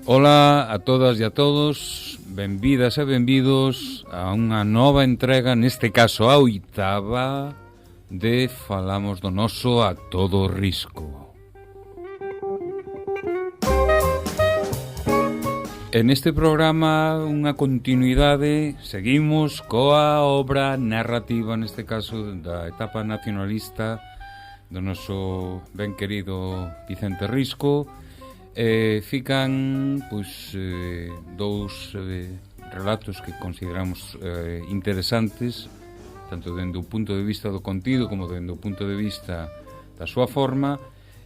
Ola a todas e a todos, benvidas e benvidos a unha nova entrega, neste caso a oitava, de Falamos do Noso a Todo Risco. En este programa, unha continuidade, seguimos coa obra narrativa, neste caso da etapa nacionalista do noso ben querido Vicente Risco. Fican dous relatos que consideramos interesantes, tanto dende o punto de vista do contido como dende o punto de vista da súa forma,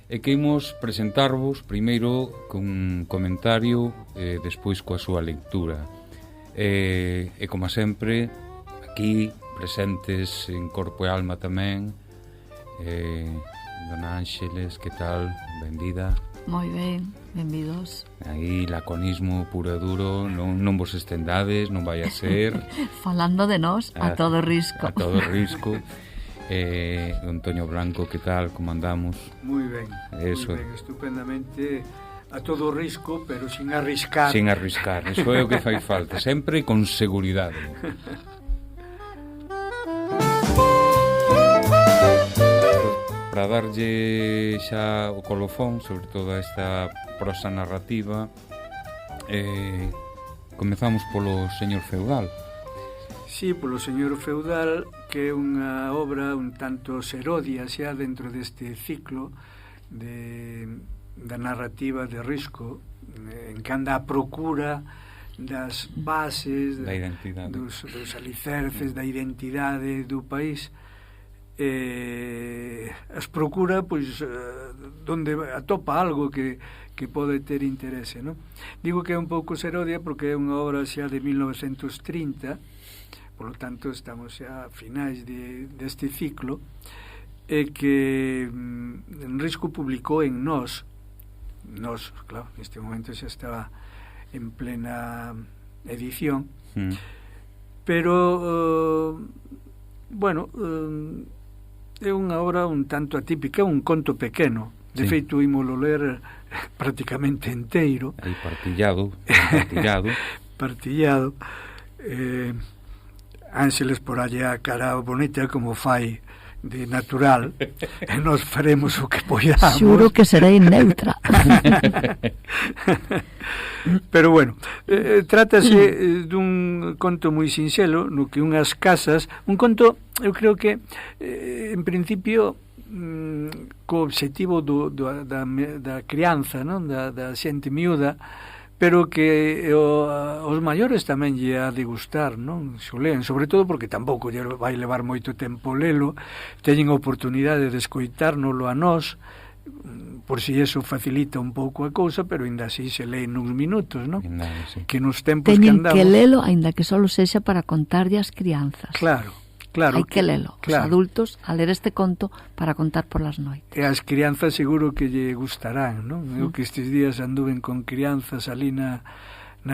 e que imos presentarvos primeiro con comentario e despois coa súa lectura. E como sempre, aquí presentes en corpo e alma tamén, Dona Ángeles, que tal? Benvida. Moi ben, benvidos. Aí, laconismo puro e duro, non vos estendades, non vai a ser. Falando de nós, a todo risco. A todo risco. Don Toño Blanco, que tal, como andamos? Moi ben, eso. Moi ben, estupendamente, a todo risco, pero sin arriscar. Sin arriscar, eso é o que fai falta, sempre con seguridade. Para darlle xa o colofón sobre toda esta prosa narrativa, comezamos polo señor feudal. Sí, polo señor feudal, que é unha obra un tanto serodia xa dentro deste ciclo da narrativa de Risco, en que anda a procura das bases, da identidade, dos alicerces da identidade do país. As procura pois donde atopa algo que pode ter interese, non? Digo que é un pouco serodia porque é unha obra xa de 1930, por lo tanto estamos xa a finais deste ciclo, e que Risco publicou en Nós, claro, neste momento xa estaba en plena edición, pero bueno, é unha obra un tanto atípica, un conto pequeno. De feito, ímolo ler prácticamente enteiro. Aí partillado. Partillado. Ángeles por allá a cara bonita como fai de natural, e nós faremos o que poidamos. Xuro que serei neutra. Pero bueno, trátase dun conto moi sinxelo, no que unhas casas, un conto, eu creo que en principio co obxectivo da crianza, non? Da xente miúda, pero que os maiores tamén lle ha de gustar, non? Se o leen, sobre todo porque tampouco lle vai levar moito tempo lelo, teñen a oportunidade de escoitárnolo a nós, por si eso facilita un pouco a cousa, pero ainda así se lee nuns minutos, non? Sí. Que nos tempos teñen que andamos... que lelo, aínda que só sexa para contarlle as crianzas. Claro. Hai que lelo, claro. Os adultos a ler este conto para contar por las noites. E as crianzas seguro que lle gustarán, non? Eu que estes días anduven con crianzas ali na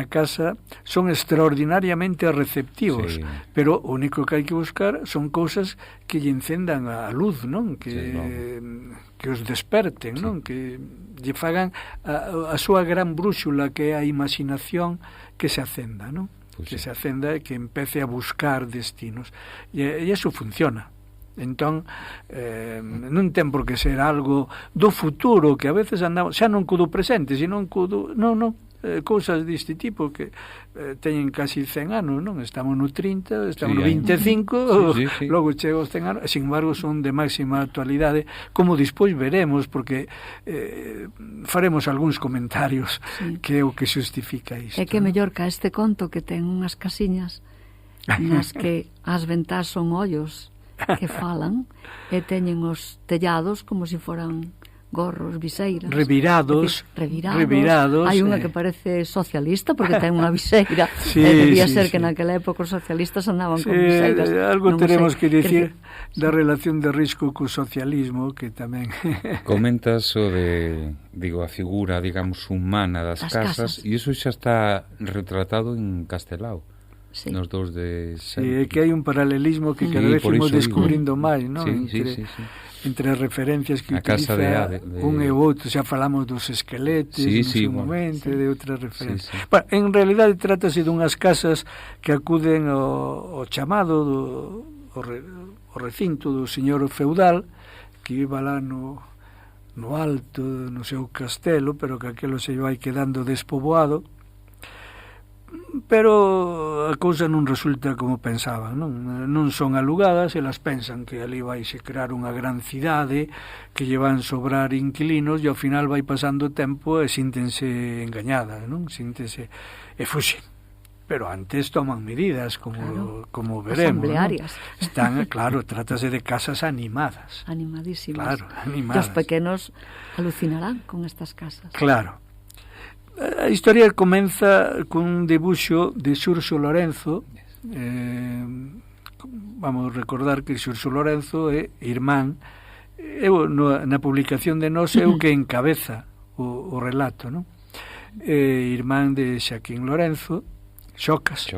casa, son extraordinariamente receptivos, sí. Pero o único que hai que buscar son cousas que lle encendan a luz, non? Que os desperten, sí. Non? Que lle fagan a súa gran brúxula, que é a imaginación, que se acenda, non? Que se acenda e que empece a buscar destinos, e iso funciona. Entón non ten por que ser algo do futuro, que a veces andamos xa non co do presente, sino cousas deste tipo que teñen casi 100 anos, non? Estamos no 30, estamos no 25, sí. Logo chego aos 100 anos, sin embargo son de máxima actualidade, como despois veremos, porque faremos algúns comentarios, sí. Que é o que justifica isto. É que mellor que este conto que ten unhas casiñas nas que as ventás son ollos que falan e teñen os tellados como se foran gorros, viseiras. Revirados. Hai unha que parece socialista porque ten unha viseira. Sí, debía ser que naquela época os socialistas andaban con viseiras. Algo teremos que dicir da relación de Risco co socialismo, que tamén... Comentas o de, a figura, digamos, humana das casas, e iso xa está retratado en Castelao. Sí. Nos dous de... Sí, é que hai un paralelismo que cada vez imos descubrindo máis, non? Sí. entre as referencias que a utiliza un e o outro, xa falamos dos esqueletos no seu momento, de outras referencias. Bueno, en realidade trátase dunhas casas que acuden ao chamado o recinto do señor feudal, que iba lá no alto, no seu castelo, pero que aquelo se vai quedando despoboado. Pero a cousa non resulta como pensaban, non son alugadas, elas pensan que ali vai se crear unha gran cidade, que lle van sobrar inquilinos, e ao final vai pasando o tempo e síntense engañadas, síntense e fuxen. Pero antes toman medidas, como veremos. Asamblearias. Están, claro, trátase de casas animadas. Animadísimas. Claro, animadas. E os pequenos alucinarán con estas casas. Claro. A historia comeza cun debuxo de Xurxo Lorenzo. Vamos recordar que Xurxo Lorenzo é irmán. Na publicación de Nós é o que encabeza o relato, non? Irmán de Xaquín Lorenzo, Xocas,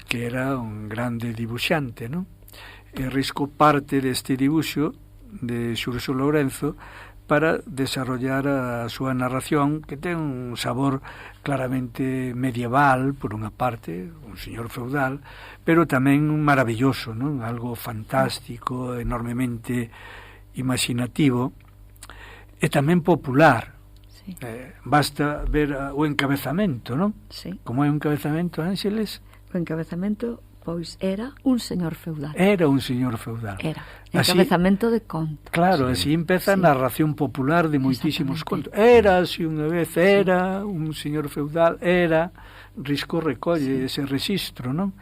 que era un grande dibuxante, non? E risco parte deste dibuxo de Xurxo Lorenzo para desarrollar a súa narración, que ten un sabor claramente medieval, por unha parte, un señor feudal, pero tamén maravilloso, non? Algo fantástico, enormemente imaginativo, e tamén popular. Sí. Basta ver o encabezamento, non? Sí. Como é o encabezamento, Ángeles? O encabezamento, pois, era un señor feudal. Era un señor feudal. Era. Encabezamento de conto. Claro, así empeza a narración popular de moitísimos contos. Era así unha vez, era un señor feudal, era... Risco recolle ese registro, non?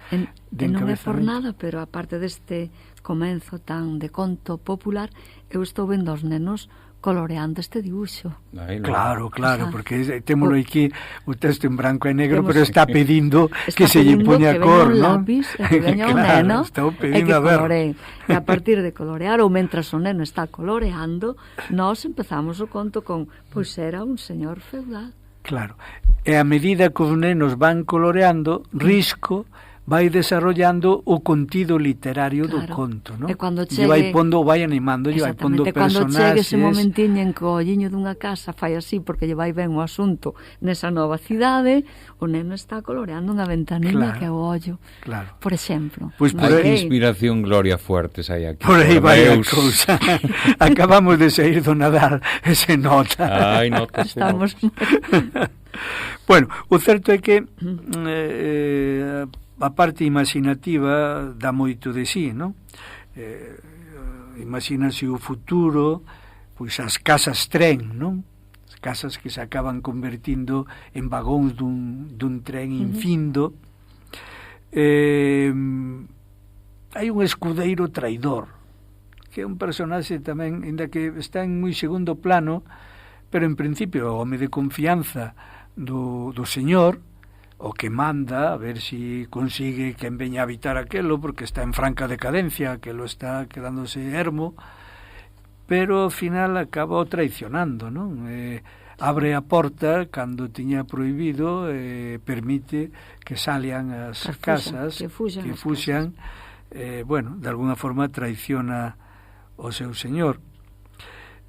Non é por nada, pero aparte deste comenzo tan de conto popular, eu estou vendo os nenos coloreando este dibuixo. Claro, porque témolo aquí o texto en branco e negro, pero está pedindo que se lle poña cor, non? Que veña un neno e que coloree. E a partir de colorear, ou mentras o neno está coloreando, nós empezamos o conto con, pois era un señor feudal. Claro, e a medida que os nenos van coloreando, Risco vai desarrollando o contido literario do conto, non? E cando chegue... vai animando, vai pondo personaxes... Cando chegue ese momentiño en que o olliño dunha casa fai así, porque lle vai ben o asunto nesa nova cidade, o neno está coloreando unha ventanilla que é o ollo, por exemplo. Pues por aí... inspiración Gloria Fuertes hai aquí. Por aí vai a cousa. Acabamos de sair do Nadal, se nota. Ai, nota. Estamos... Bueno, o certo é que... a parte imaginativa dá moito de sí, non? Imagínase o futuro, pois as casas tren, non? As casas que se acaban convertindo en vagóns dun tren infindo. Hai un escudeiro traidor, que é un personaxe tamén, ainda que está en moi segundo plano, pero en principio o home de confianza do señor, o que manda a ver si consigue que veña a habitar aquelo, porque está en franca decadencia, aquelo está quedándose ermo, pero ao final acaba o traicionando, non? Abre a porta cando tiña prohibido, permite que salian as casas, que fuxan, bueno, de alguna forma traiciona o seu señor.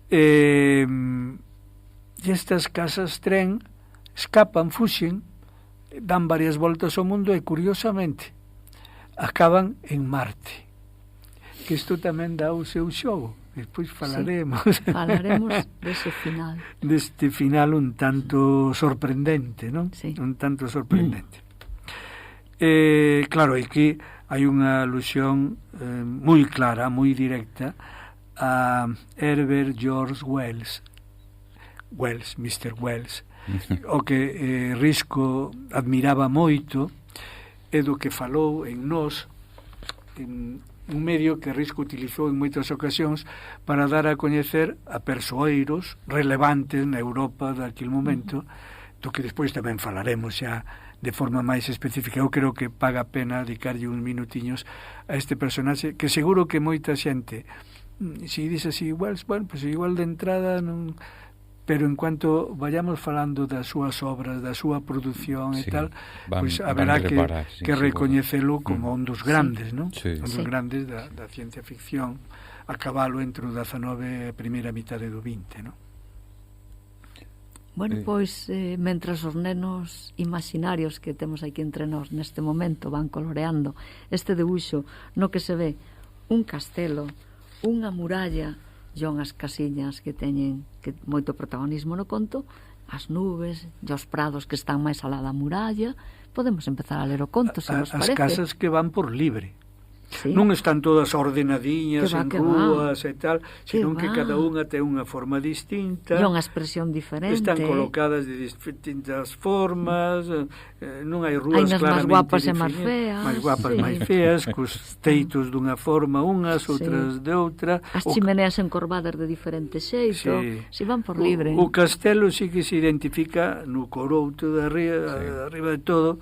E estas casas tren escapan, fuxen, dan varias voltas ao mundo e, curiosamente, acaban en Marte. Que isto tamén dá o seu xogo. Despois falaremos. Sí, falaremos dese final. Deste final un tanto sorprendente, non? Sí. Un tanto sorprendente. Claro, aquí hai unha alusión moi clara, moi directa a Herbert George Wells, Mr. Wells, o que Risco admiraba moito, e do que falou en Nós, en un medio que Risco utilizou en moitas ocasións para dar a coñecer a persoeiros relevantes na Europa daquele momento, do que despois tamén falaremos xa de forma máis específica. Eu creo que paga a pena dedicarlle uns minutiños a este personaxe, que seguro que moita xente, se dice así, igual, bueno, pues igual de entrada non... Pero en cuanto vayamos falando das súas obras, da súa produción e tal, pois haberá que recoñecelo como un dos grandes, non? Un dos grandes da ciencia ficción a cabalo entre o 19 e a primeira mitade do 20, non? Bueno, pois, mentras os nenos imaginarios que temos aquí entre nós neste momento van coloreando este debuxo no que se ve un castelo, unha muralla e unhas casiñas que teñen moito protagonismo no conto, as nubes e os prados que están máis alá da muralla, podemos empezar a ler o conto, se nos parece. As casas que van por libre. Sí. Non están todas ordenadiñas en rúas e tal, senón que cada unha ten unha forma distinta. E unha expresión diferente. Están colocadas de distintas formas, non hai rúas claramente máis guapas definidas. e máis feas. Máis guapas, máis feas, cos teitos dunha forma unhas, outras de outra. As chimeneas encorvadas de diferente xeito, si van por libre. O castelo sí que se identifica no corouto de arriba de todo,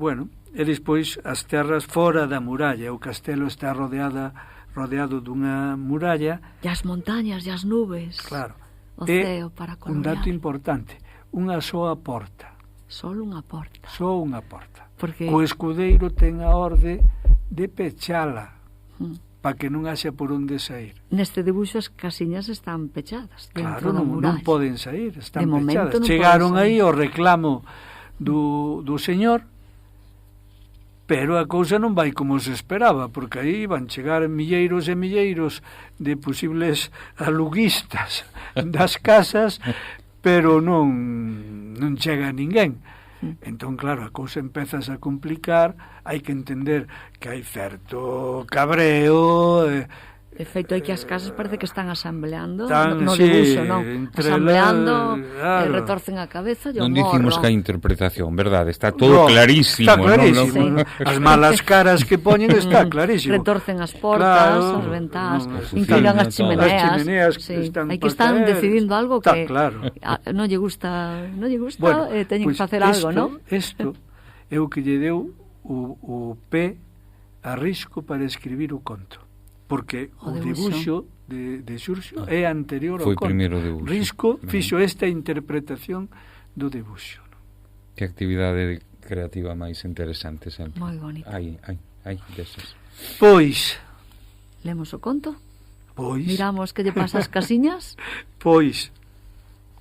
bueno, e despois as terras fora da muralla. O castelo está rodeado dunha muralla. E as montañas e as nubes. Claro. O ceo para colorear. Un dato importante, unha soa porta. Só unha porta. Só unha porta. Porque o escudeiro ten a orde de pechala, para que non haxa por onde sair. Neste debuxo as casiñas están pechadas dentro da Non muralla. poden sair, están de pechadas. Non chegaron aí ao reclamo do señor, pero a cousa non vai como se esperaba, porque aí van chegar milleiros e milleiros de posibles aluguistas das casas, pero non chega ninguén. Entón, claro, a cousa empezas a complicar, hai que entender que hai certo cabreo. De feito, hai que as casas parece que están asambleando no sí, debuxo, non? Asambleando, claro. Retorcen a cabeza e o morro. Non dicimos que hai interpretación, verdade? Está todo clarísimo. Está clarísimo. No? As malas caras que poñen está clarísimo. Retorcen as portas, as ventanas, inclinan as chimeneas. Sí. Hai que están decidindo algo que claro. Non lle gusta, bueno, teñen que facer algo, non? Isto é o que lle deu o pé a risco para escribir o conto. Porque o debuxo de Xurxo é anterior ao conto. Risco fixo esta interpretación do debuxo. Que actividade creativa máis interesante sempre. Moi bonita. Hai deses. Pois lemos o conto? Pois miramos que lle pasa as casiñas? Pois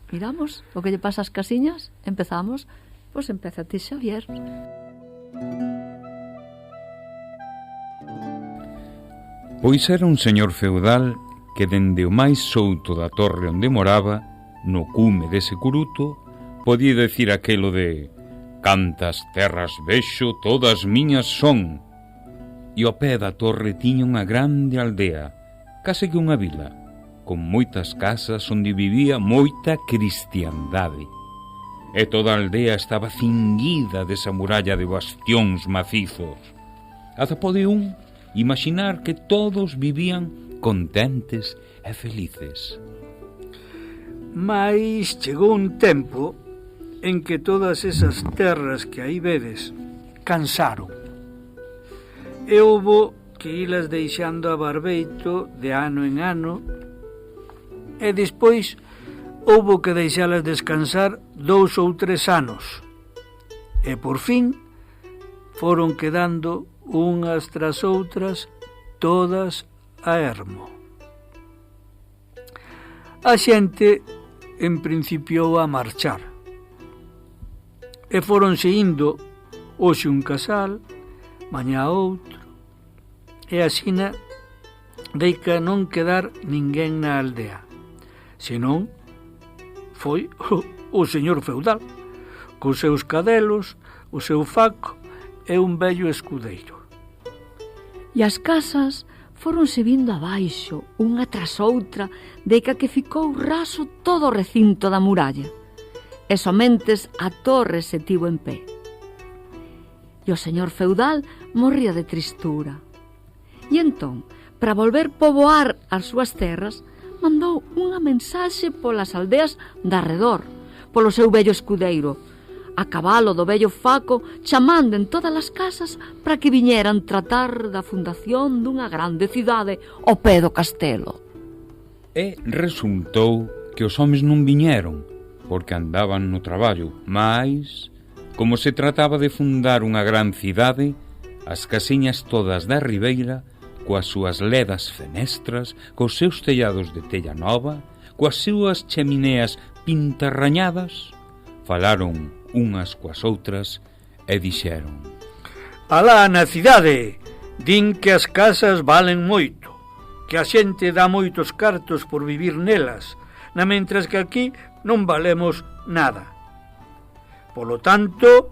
miramos o que lle pasa as casiñas? Empezamos? Pois empeza ti, Xavier. Pois era un señor feudal que dende o máis souto da torre onde moraba, no cume dese curuto, podía decir aquelo de «Cantas terras vexo, todas miñas son». E ao pé da torre tiña unha grande aldea, case que unha vila, con moitas casas onde vivía moita cristiandade. E toda a aldea estaba cinguida desa muralla de bastións macizos. Ata pode un imaginar que todos vivían contentes e felices. Mais chegou un tempo en que todas esas terras que aí vedes cansaron. E houbo que ilas deixando a barbeito de ano en ano, e despois houbo que deixalas descansar 2 ou 3 anos. E por fin foron quedando unhas tras outras, todas a ermo. A xente en principiou a marchar, e foronse indo hoxe un casal, mañá outro, e asina deica non quedar ninguén na aldea, senón foi o señor feudal, cos seus cadelos, o seu faco e un vello escudeiro. E as casas foronse vindo abaixo, unha tras outra, deica que ficou raso todo o recinto da muralla, e somentes a torre se tivo en pé. E o señor feudal morría de tristura. E entón, para volver poboar as súas terras, mandou unha mensaxe polas aldeas de arredor, polo seu vello escudeiro, a cabalo do vello faco, chamando en todas as casas para que viñeran tratar da fundación dunha grande cidade ao pé do castelo. E resultou que os homes non viñeron, porque andaban no traballo, mas, como se trataba de fundar unha gran cidade, as casiñas todas da ribeira coas súas ledas fenestras, cos seus tellados de tella nova, coas súas chemineas pintarrañadas, falaron unhas coas outras e dixeron: Alá na cidade, din que as casas valen moito, que a xente dá moitos cartos por vivir nelas, na mentras que aquí non valemos nada. Polo tanto,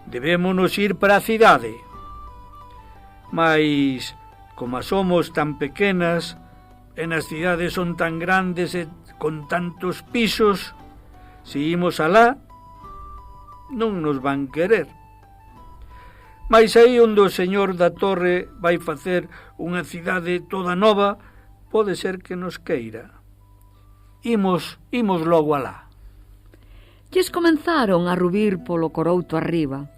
debémonos ir para a cidade. Mais, como somos tan pequenas, e nas cidades son tan grandes e con tantos pisos, se imos alá, non nos van querer. Mais aí onde o señor da Torre vai facer unha cidade toda nova, pode ser que nos queira. Imos logo alá. Lles comenzaron a rubir polo corouto arriba.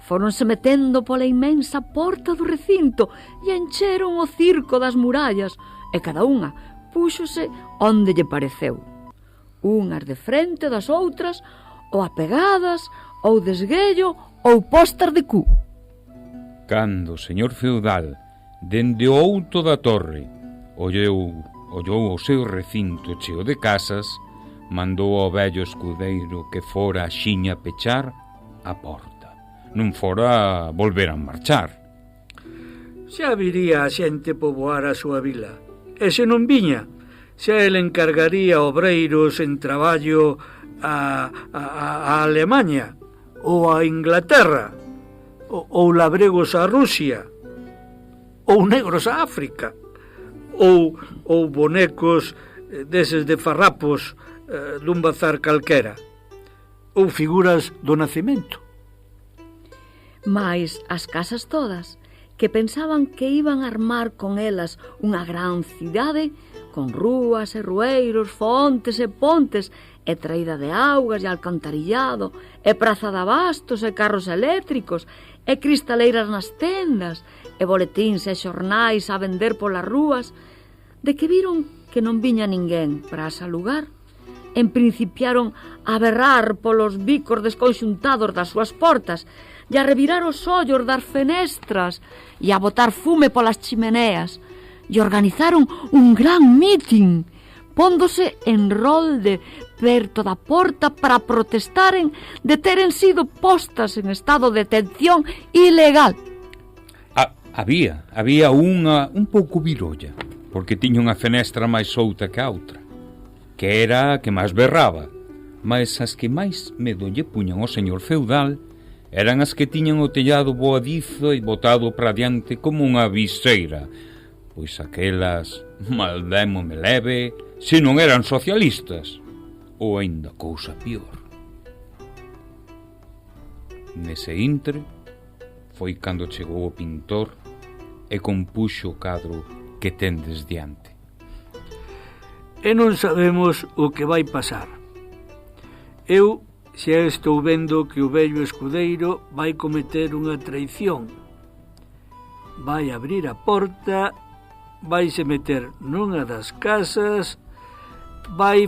Fóronse metendo pola inmensa porta do recinto e encheron o circo das murallas, e cada unha púxose onde lle pareceu. Unhas de frente das outras, ou apegadas, ou de esguello, ou postas de cu. Cando o señor feudal, dende o outo da torre, ollou o seu recinto cheo de casas, mandou ao vello escudeiro que fora axiña pechar a porta. Non fora volver a marchar. Xa viría a xente poboar a súa vila. E se non viña, xa ele encargaría obreiros en traballo a Alemaña, ou a Inglaterra, ou labregos a Rusia, ou negros a África, ou bonecos deses de farrapos dun bazar calquera, ou figuras do nacemento. Mais as casas todas, que pensaban que iban a armar con elas unha gran cidade, con rúas e rueiros, fontes e pontes, e traída de augas e alcantarillado, e praza de abastos e carros eléctricos, e cristaleiras nas tendas, e boletíns e xornais a vender polas rúas, de que viron que non viña ninguén para ese lugar, principiaron a berrar polos bicos desconxuntados das súas portas, e a revirar os ollos das fenestras, e a botar fume polas chimeneas, e organizaron un gran mitin, póndose en rolde perto da porta para protestaren de teren sido postas en estado de detención ilegal. Había unha un pouco virolla, porque tiña unha fenestra máis outa que a outra, que era a que máis berraba, mas as que máis medo lle puñan ao señor feudal eran as que tiñan o tellado boadizo e botado para diante como unha viseira, pois aquelas, maldemo me leve, se non eran socialistas, ou aínda cousa pior. Nese intre foi cando chegou o pintor e compuxo o cadro que tendes diante. E non sabemos o que vai pasar. Eu xa estou vendo que o vello escudeiro vai cometer unha traición. Vai abrir a porta, vaise meter nunha das casas, vai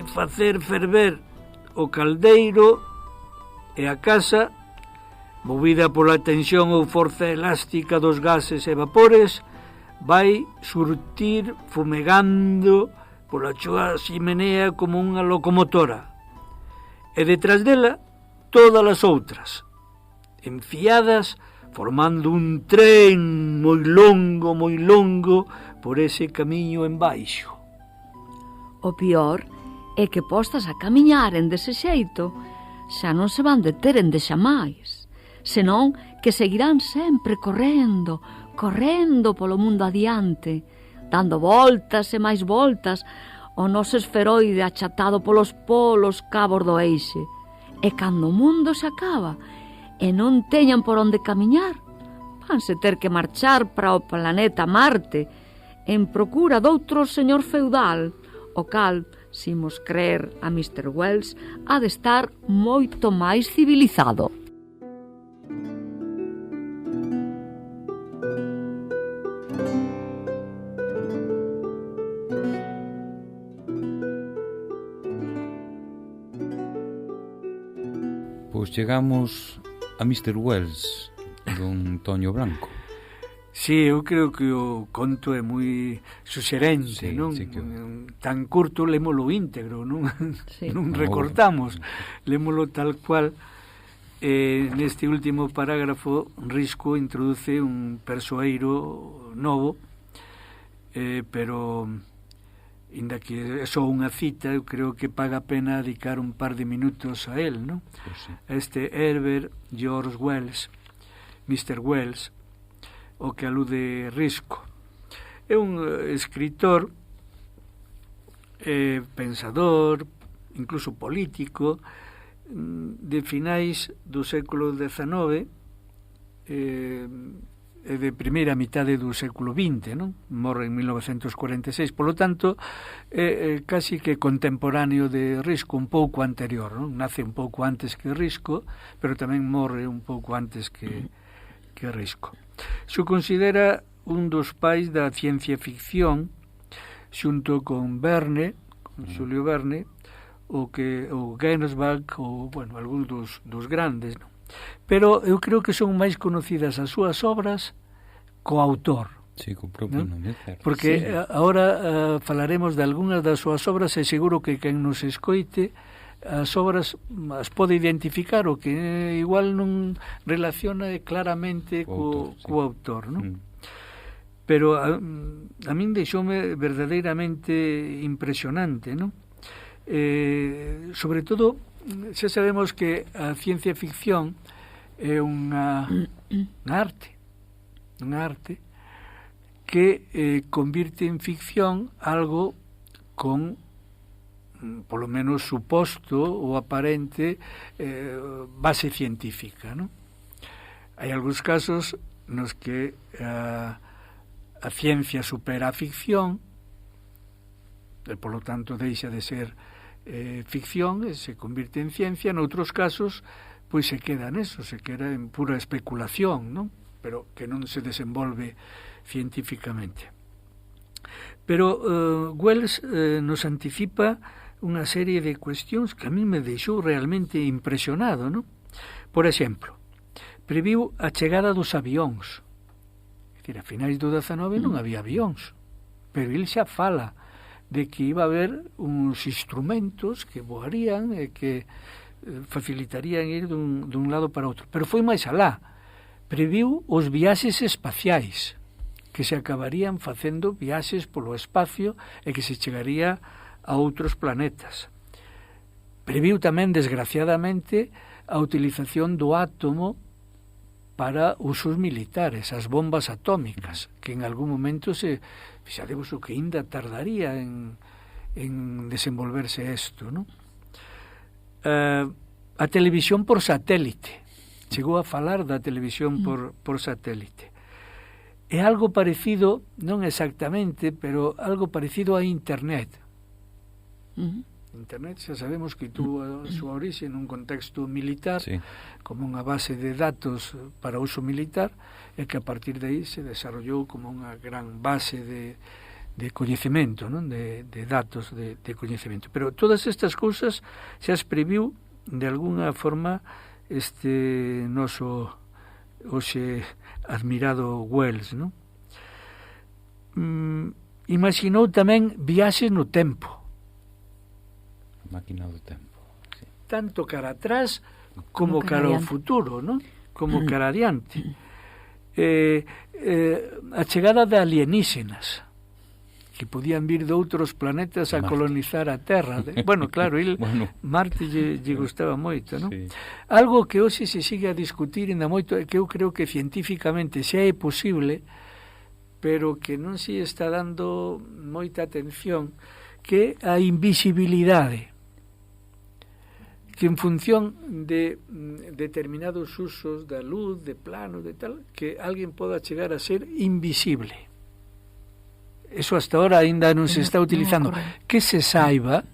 facer ferver o caldeiro, e a casa, movida pola tensión ou forza elástica dos gases e vapores, vai surtir fumegando pola súa ximenea como unha locomotora, e detrás dela todas as outras, enfiadas, formando un tren moi longo por ese camiño embaixo. O pior é que postas a camiñaren dese xeito, xa non se van deteren de xamais, senón que seguirán sempre correndo polo mundo adiante, dando voltas e máis voltas o noso esferoide achatado polos polos cabos do eixe. E cando o mundo se acaba e non teñan por onde camiñar, vanse ter que marchar para o planeta Marte en procura doutro señor feudal, o cal, se imos creer a Mr. Wells, ha de estar moito máis civilizado. Pois chegamos a Mr. Wells, don Toño Branco. Sí, eu creo que o conto é moi suxerente, Sí, non? sí que... Tan curto, lémolo íntegro, non? Sí. Non recortamos, lémolo tal cual. Neste último parágrafo, Risco introduce un persoeiro novo, pero, inda que é só unha cita, eu creo que paga a pena dedicar un par de minutos a él, non? Pues sí. Este Herbert George Wells, Mr. Wells, o que alude Risco. É un escritor, pensador, incluso político, de finais do século XIX e de primeira mitade do século XX, non? Morre en 1946, polo tanto casi que contemporáneo de Risco, un pouco anterior, non? Nace un pouco antes que Risco, pero tamén morre un pouco antes que Risco. Se considera un dos pais da ciencia ficción, xunto con Verne, con Xulio Verne, o Ginsberg, ou, bueno, algúns dos grandes, non? Pero eu creo que son máis conocidas as súas obras co autor. Sí, co propio nome, claro. Porque sí. Agora falaremos de algunhas das súas obras e seguro que quen nos escoite as obras as pode identificar o que igual non relaciona claramente co autor, non? Pero a min deixoume verdadeiramente impresionante, non? Sobre todo, xa sabemos que a ciencia ficción é unha arte que convirte en ficción algo con polo menos suposto ou aparente base científica, non? Hai algúns casos nos que a ciencia supera a ficción e polo tanto deixa de ser ficción e se convirte en ciencia. Noutros casos pois se queda neso, se queda en pura especulación, non? Pero que non se desenvolve científicamente. Pero Wells nos anticipa unha serie de cuestións que a mí me deixou realmente impresionado, non? Por exemplo, previu a chegada dos avións. É dicir, a finais do XIX non había avións, pero ele xa fala de que iba a haber uns instrumentos que voarían e que facilitarían ir dun lado para outro. Pero foi máis alá. Previu os viaxes espaciais, que se acabarían facendo viaxes polo espacio e que se chegaría a outros planetas. Previu tamén, desgraciadamente, a utilización do átomo para usos militares, as bombas atómicas, que en algún momento fixadevos o que ainda tardaría en desenvolverse isto, non? A televisión por satélite, chegou a falar da televisión por satélite. É algo parecido, non exactamente, pero algo parecido a Internet. Internet xa sabemos que tuvo a súa orixe nun contexto militar, sí, como unha base de datos para uso militar, e que a partir de aí se desarrollou como unha gran base de coñecemento, non? De datos de coñecemento. Pero todas estas cousas xa as previu de alguna forma este noso hoxe admirado Wells, non? Imaginou tamén viaxes no tempo. Máquina do tempo, sí. Tanto cara atrás como cara ao futuro, non? Como cara adiante. A chegada de alienígenas que podían vir de outros planetas a colonizar a Terra. Bueno, claro, Marte lle gustaba moito, non? Sí. Algo que hoxe se sigue a discutir ainda moito, que eu creo que científicamente xa é posible, pero que non se está dando moita atención, que a invisibilidade, que en función de determinados usos da luz, de plano, de tal, que alguén poda chegar a ser invisible. Eso hasta ahora ainda non se está utilizando. Que se saiba,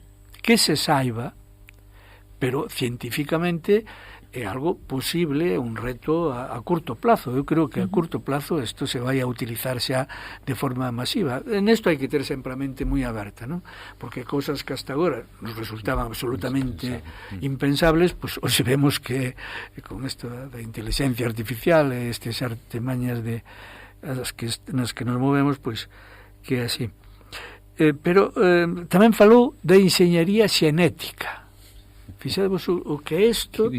pero científicamente é algo posible, un reto a curto plazo. Eu creo que a curto plazo isto se vai a utilizar xa de forma masiva. Nesto hai que ter sempre a mente moi aberta, non? Porque cousas que hasta agora nos resultaban absolutamente impensables, pues hoxe vemos que con isto da inteligencia artificial e estes artemañas de nas que nos movemos, pois que é así. Pero tamén falou da enxeñería xenética. Fixadevos o que é isto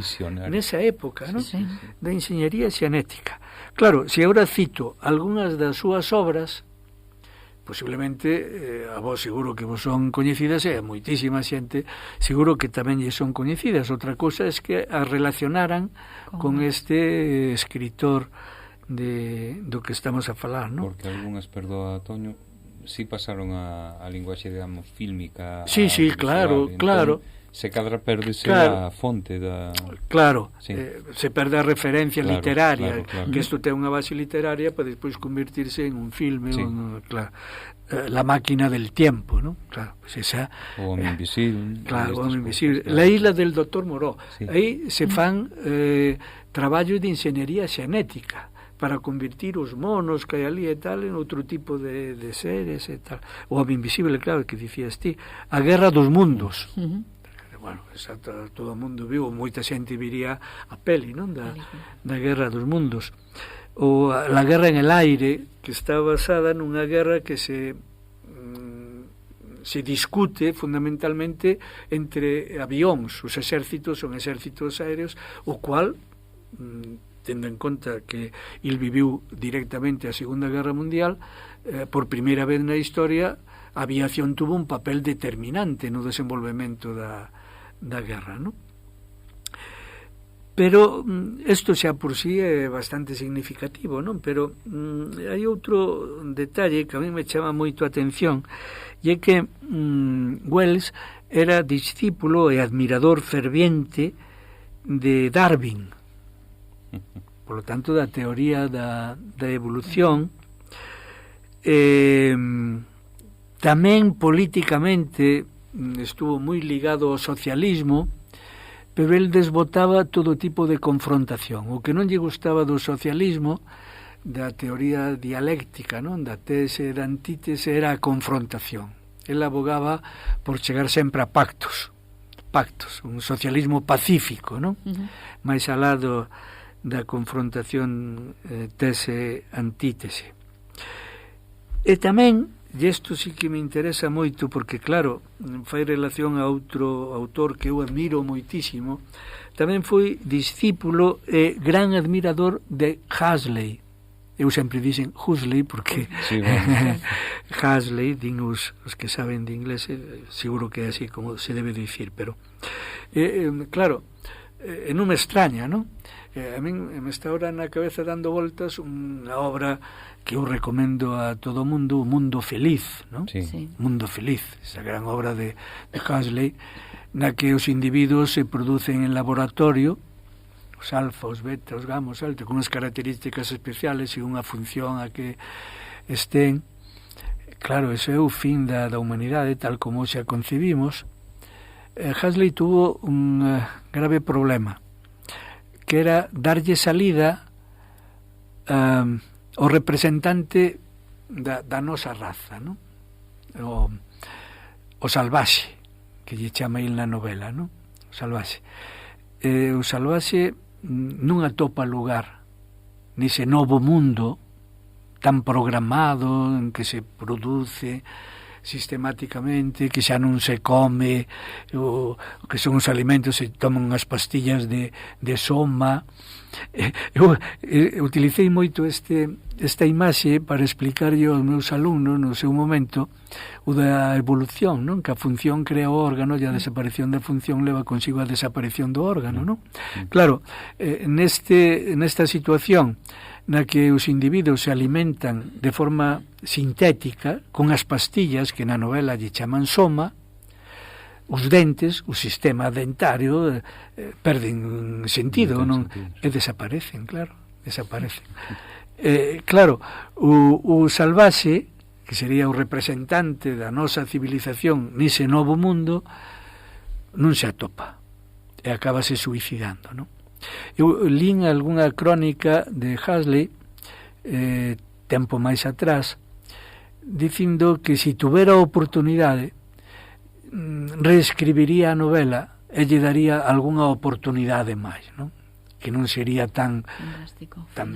nesa época, non? Sí. Da enxeñería xenética. Claro, se agora cito algunhas das súas obras, posiblemente a vos seguro que vos son coñecidas e a moitísima xente seguro que tamén lle son coñecidas. Outra cousa é que as relacionaran con este escritor do que estamos a falar, non? Porque algunhas, perdoa, Toño, si pasaron a linguaxe, digamos, fílmica. Sí, claro, entón, claro. Se cadra perdese a fonte da... Claro, sí. Se perde a referencia literaria, claro. que isto ten unha base literaria para despois convertirse en un filme, sí. Claro. La máquina del tiempo, ¿no? Claro, pues esa... O Home Invisible. Claro, o Home Invisible. Claro. La isla del Dr. Moreau. Sí. Aí se fan traballos de enxeñería xenética para convertir os monos que hai ali e tal en outro tipo de seres e tal. O Home Invisible, claro, que dicías ti. A Guerra dos Mundos. Bueno, todo o mundo viu, moita xente viría a peli, non? Da Guerra dos Mundos. Ou La Guerra en el Aire, que está basada nunha guerra que se discute fundamentalmente entre avións. Os exércitos son exércitos aéreos, o cual, tendo en conta que il viviu directamente a Segunda Guerra Mundial, por primeira vez na historia a aviación tuvo un papel determinante no desenvolvemento da guerra, ¿no? Pero isto xa por sí é bastante significativo, non? Pero hai outro detalle que a mí me chama moito a atención, e é que Wells era discípulo e admirador ferviente de Darwin, por lo tanto da teoría da evolución. Tamén políticamente estuvo moi ligado ao socialismo, pero el desbotaba todo tipo de confrontación. O que non lle gustaba do socialismo, da teoría dialéctica, non? Da tese e da antítese, era a confrontación. El abogaba por chegar sempre a pactos, un socialismo pacífico, non? Máis alá da confrontación tese-antítese. E tamén, e isto sí que me interesa moito, porque claro, fai relación a outro autor que eu admiro moitísimo, tamén foi discípulo e gran admirador de Huxley. Eu sempre dicen Huxley porque sí, bueno. Huxley, din os que saben de inglés, seguro que é así como se debe dicir, pero claro, non me extraña, non? A min me está ahora na cabeza dando voltas unha obra que eu recomendo a todo o mundo, O Mundo Feliz, non? Sí. Mundo Feliz, esa gran obra de Huxley, na que os individuos se producen en laboratorio, os alfa, os beta, os gamma, os alfa, con unhas características especiales e unha función a que estén. Claro, ese é o fin da humanidade, tal como xa concebimos. Huxley tuvo un grave problema, que era darlle salida o representante da nosa raza, non? O salvaxe, que lle chama il na novela, non? O salvaxe. O salvaxe non atopa lugar nese novo mundo tan programado en que se produce sistemáticamente, que xa non se come, o que son os alimentos, se toman as pastillas de soma. Eu utilicei moito esta imaxe para explicarlle aos meus alumnos no seu momento o da evolución, non? Que a función crea o órgano e a desaparición da función leva consigo a desaparición do órgano, non? Claro, nesta situación na que os individuos se alimentan de forma sintética con as pastillas que na novela lle chaman soma, os dentes, o sistema dentario perden sentido, non? E desaparecen, claro, desaparecen. Claro, o salvaxe, que sería o representante da nosa civilización nese novo mundo, non se atopa e acabase suicidando, non? Eu lín algunha crónica de Huxley tempo máis atrás dicindo que se tuvera a oportunidade reescribiría a novela e lle daría algunha oportunidade máis, non? que non sería tan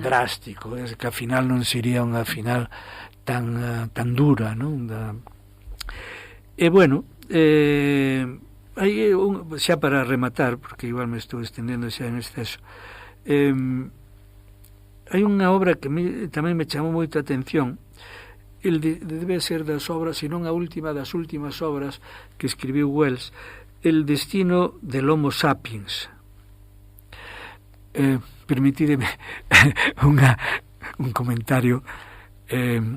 drástico, que a final non sería unha final tan dura, non? E bueno, xa para rematar, porque igual me estou estendendo xa en exceso, hai unha obra que tamén me chamou moita atención. Debe ser das obras, senón a última das últimas obras que escribiu Wells, El destino del Homo sapiens. Permitideme un comentario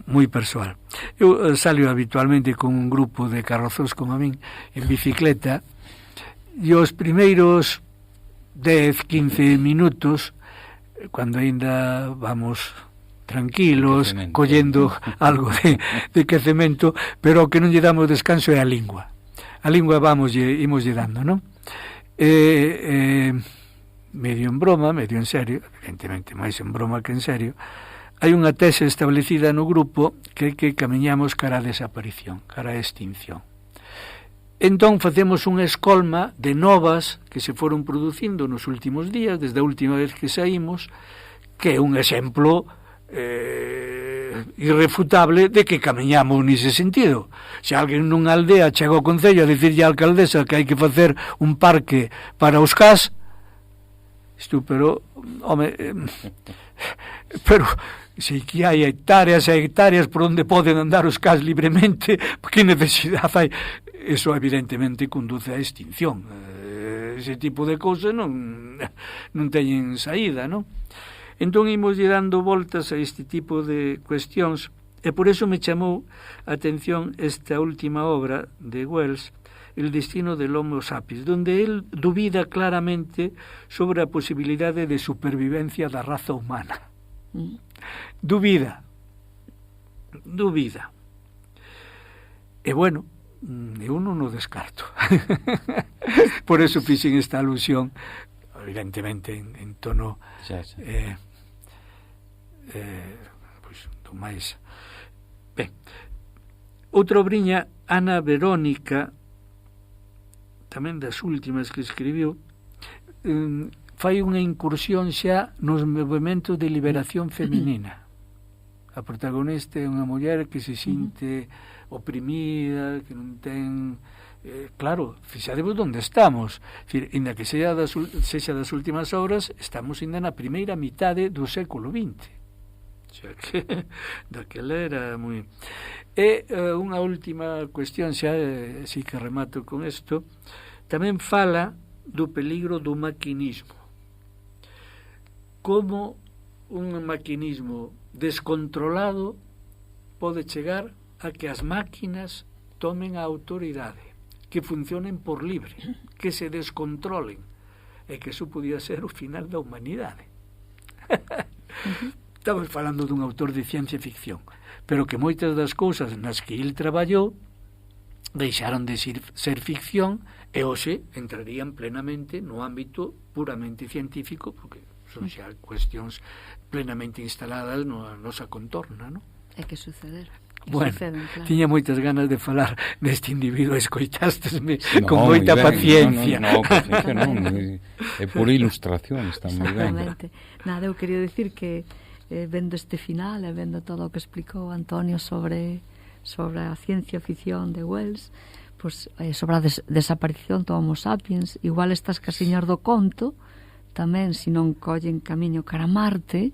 moi persoal. Eu salio habitualmente con un grupo de carrozos como a min en bicicleta, e os primeiros 10-15 minutos, cando ainda vamos tranquilos, collendo algo de quecemento, pero o que non lle damos descanso é a lingua. A lingua imoslle dando, non? Medio en broma, medio en serio, evidentemente máis en broma que en serio, hai unha tese establecida no grupo que camiñamos cara a desaparición, cara a extinción. Entón facemos unha escolma de novas que se foron producindo nos últimos días, desde a última vez que saímos, que é un exemplo irrefutable de que camiñamos nese sentido. Se alguén nunha aldea chega ao concello a dicirlle á alcaldesa que hai que facer un parque para os cas, pero se que hai hectáreas e hectáreas por onde poden andar os cas libremente, que necesidade hai? Eso evidentemente conduce á extinción. Ese tipo de cousas non teñen saída, non? Entón imos dando voltas a este tipo de cuestións, e por eso me chamou a atención esta última obra de Wells, El destino del Homo sapiens, donde él dubida claramente sobre a posibilidade de supervivencia da raza humana. Dubida. E bueno, eu non o descarto. Por eso fixen esta alusión, evidentemente en tono pois do máis ben. Outra obriña, Ana Verónica, tamén das últimas que escribiu, fai unha incursión xa nos movimentos de liberación feminina. A protagonista é unha muller que se sinte oprimida, que non ten... claro, fixadevos onde estamos. Inda que sexa das últimas obras, estamos ainda na primeira mitade do século XX. O sea que daquela era moi... E unha última cuestión, xa si que remato con isto, tamén fala do peligro do maquinismo. Como un maquinismo descontrolado pode chegar a que as máquinas tomen a autoridade, que funcionen por libre, que se descontrolen, e que eso podía ser o final da humanidade. Estamos falando dun autor de ciencia ficción, pero que moitas das cousas nas que el traballou deixaron de ser ficción e hoxe entrarían plenamente no ámbito puramente científico, porque son xa cuestións plenamente instaladas na nosa contorna, non? É que suceder. Bueno, claro. Tiña moitas ganas de falar deste individuo, escoitástesme con moita paciencia. Paciencia non, é por ilustración, está moi ben. Nada, eu quería dicir que vendo este final e vendo todo o que explicou Antonio sobre a ciencia ficción de Wells, pues, sobre a desaparición do Homo sapiens, igual estas casiñas do conto tamén, se non collen camiño cara a Marte,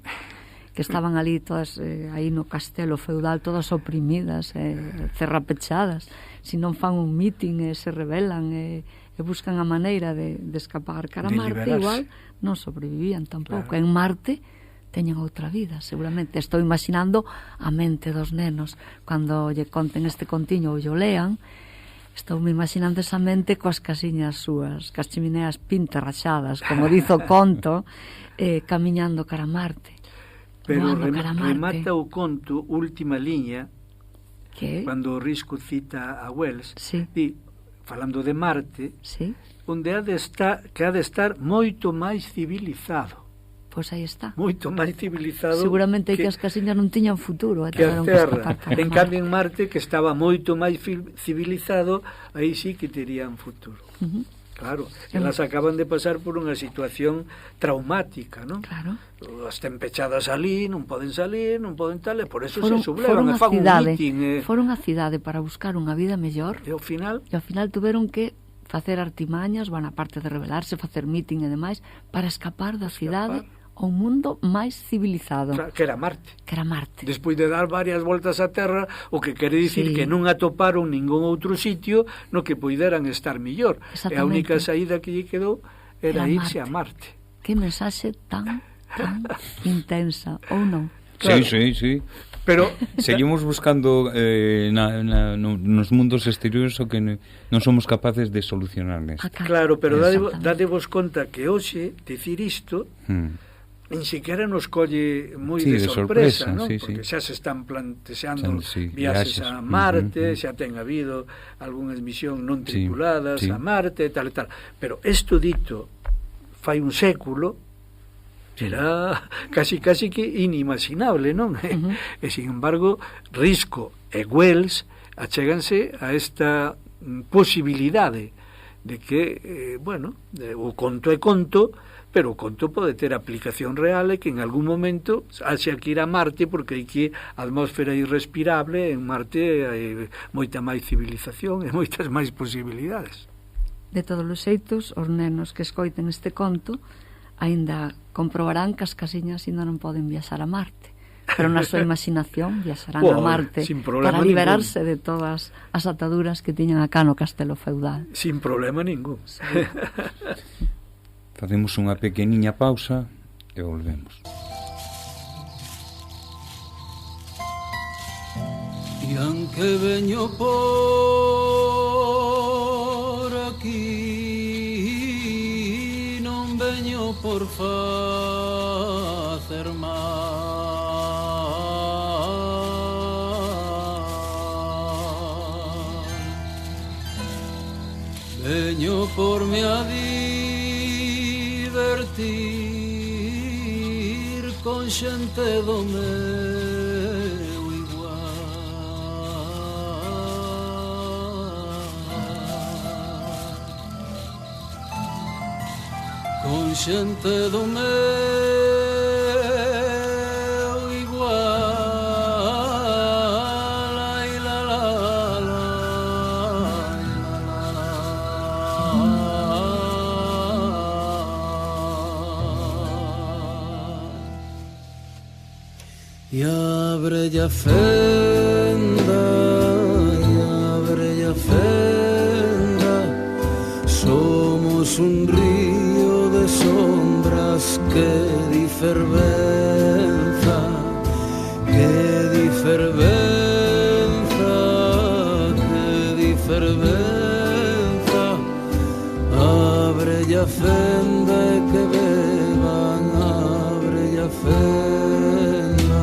que estaban ali todas aí no castelo feudal, todas oprimidas, cerrapechadas, se non fan un meeting e se rebelan e buscan a maneira de escapar cara a Marte, igual non sobrevivían tampouco. Claro. En Marte teñen outra vida, seguramente. Estou imaginando a mente dos nenos cando lle conten este contiño ou lle lean. Estou me imaginando esa mente coas casiñas súas, cas chimineas pintarraxadas, como dizo o conto, camiñando cara a Marte. Pero remata o conto, última liña, cando o Risco cita a Wells, di, falando de Marte, onde que ha de estar moito máis civilizado. Pois aí está. Moito máis civilizado. Seguramente que as casiñas non tiñan futuro. Que a Terra. En cambio en Marte, que estaba moito máis civilizado, aí sí que terían futuro. Claro, elas acaban de pasar por unha situación traumática, non? Claro. As ten pechadas ali, non poden salir, non poden tal, e por eso Foron, se sublevan e fan un mitin. Foron a cidade para buscar unha vida mellor, E ao final tuveron que facer artimañas, van a parte de rebelarse, facer mitin e demais, para escapar da cidade ao mundo máis civilizado. que era Marte. Que era Marte. Despois de dar varias voltas á Terra, o que quere dicir que non atoparon ningún outro sitio no que poideran estar millor. E a única saída que lle quedou era irse a Marte. Que mensaxe tan intensa, ou non? Claro. Sí. Pero seguimos buscando nos mundos exteriores o que non somos capaces de solucionar nesto. Claro, pero dadevos conta que hoxe dicir isto nin sequera nos colle moi de sorpresa, non? Porque xa se están planteando viaxes a Marte, xa ten habido algunhas misións non tripuladas a Marte, tal e tal. Pero isto dito fai un século era casi que inimaginable, non? E sin embargo, Risco e Wells achéganse a esta posibilidade de que, o conto é conto, pero o conto pode ter aplicación real e que en algún momento haxe que ir a Marte porque hai que a atmósfera irrespirable, en Marte hai moita máis civilización e moitas máis posibilidades. De todos os xeitos, os nenos que escoiten este conto aínda comprobarán que as casiñas ainda non poden viaxar a Marte, pero na súa imaginación viaxarán a Marte para liberarse de todas as ataduras que tiñan acá no castelo feudal. Sin problema ningún. Sí. Facemos unha pequeniña pausa e volvemos. E aunque veño por aquí, non veño por facer mal, veño por me divertir con xente do meu igual, con xente do meu igual, ai la la la, e abre a fenda, somos un río de sombras que di fervenza, abre a fenda e que beban, abre a fenda.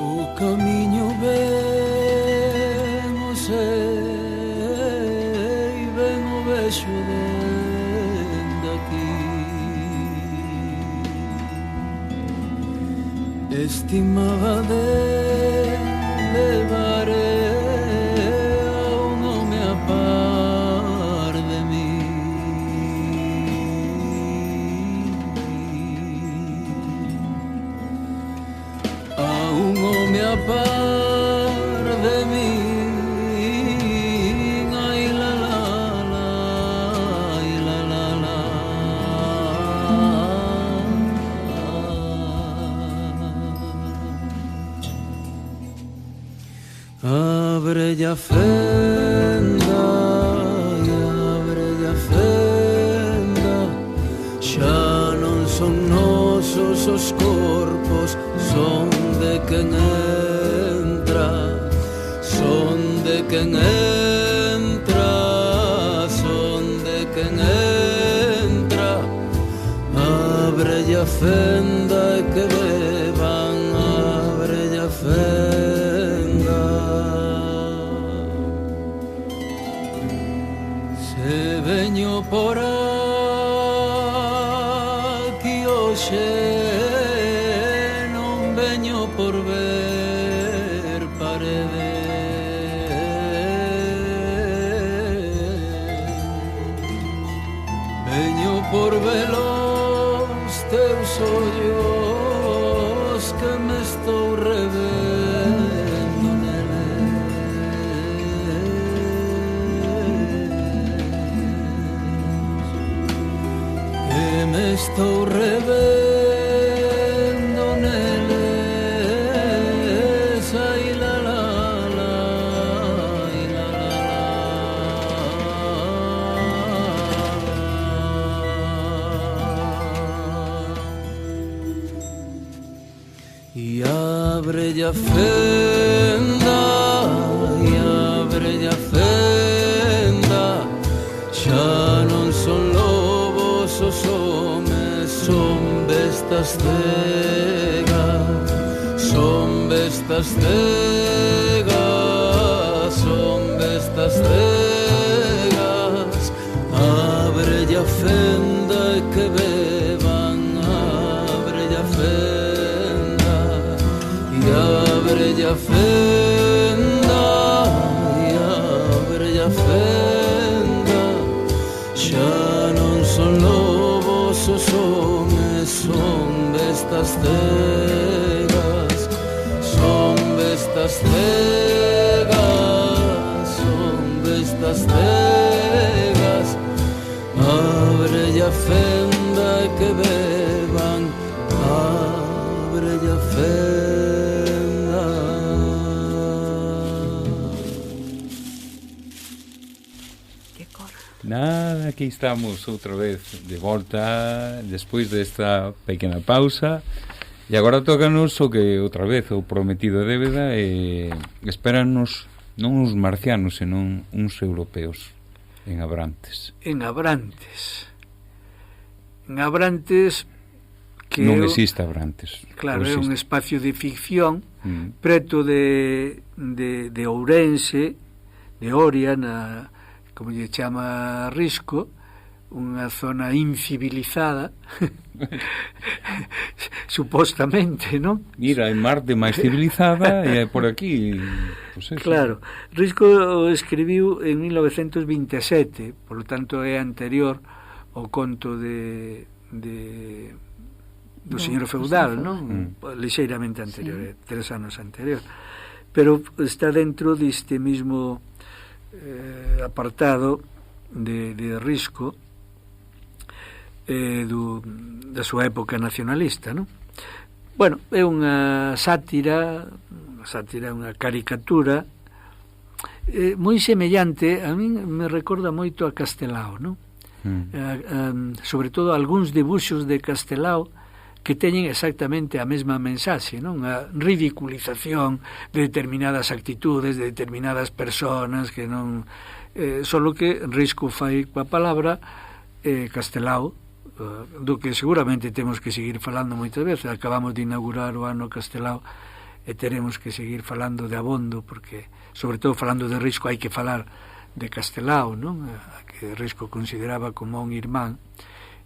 O camiño vemos e ven o vexo dende aquí, estimaba de levar a un home a par de mí, a un home a par de mí, ai la la la, ai la la la. Abre a fenda, xa non son nosos os corpos, son de quen entra, son de quen entra, son de quen entra. Abre a fenda e que beban, abre a fenda. Se veño por aquí hoxe, non veño por ver paredes, velos teus ollos que me estou revendo neles, que me estou revendo neles, ai la la la, ai la la la. E abrelle a fenda, xa non son lobos os homes, son bestas cegas, son bestas cegas, son bestas cegas. Abrelle a fenda e que beban, abrelle a fenda, e abrelle a fenda, e abrelle a fenda, xa non son lobos os homes, son bestas cegas, son bestas cegas, son bestas cegas. Abrelle a fenda e que beban, abrelle a fenda. Que cor. Nada, aquí estamos outra vez de volta despois desta pequena pausa e agora tócanos o que outra vez o prometido débeda e espéranos non uns marcianos senón uns europeos en Abrantes. En Abrantes que Non existe Abrantes. Claro, é existe. un espacio de ficción preto de Ourense, de Oria, na, como lle chama Risco, unha zona incivilizada supostamente, non? Mira, en Marte máis civilizada e por aquí pues eso. Claro, Risco escribiu en 1927, por lo tanto é anterior ao conto do señor feudal, non? Lixeiramente anterior, 3 anos anterior, pero está dentro deste mismo apartado de Risco, da súa época nacionalista, non? Bueno, é unha sátira, unha caricatura moi semellante, a min me recorda moito a Castelao, non? Sobre todo algúns debuxos de Castelao que teñen exactamente a mesma mensaxe, non? A ridiculización de determinadas actitudes, de determinadas personas que non... solo que Risco fai coa palabra Castelao, do que seguramente temos que seguir falando moitas veces. Acabamos de inaugurar o ano Castelao e teremos que seguir falando de abondo, porque, sobre todo falando de Risco, hai que falar de Castelao, non? Que Risco consideraba como un irmán,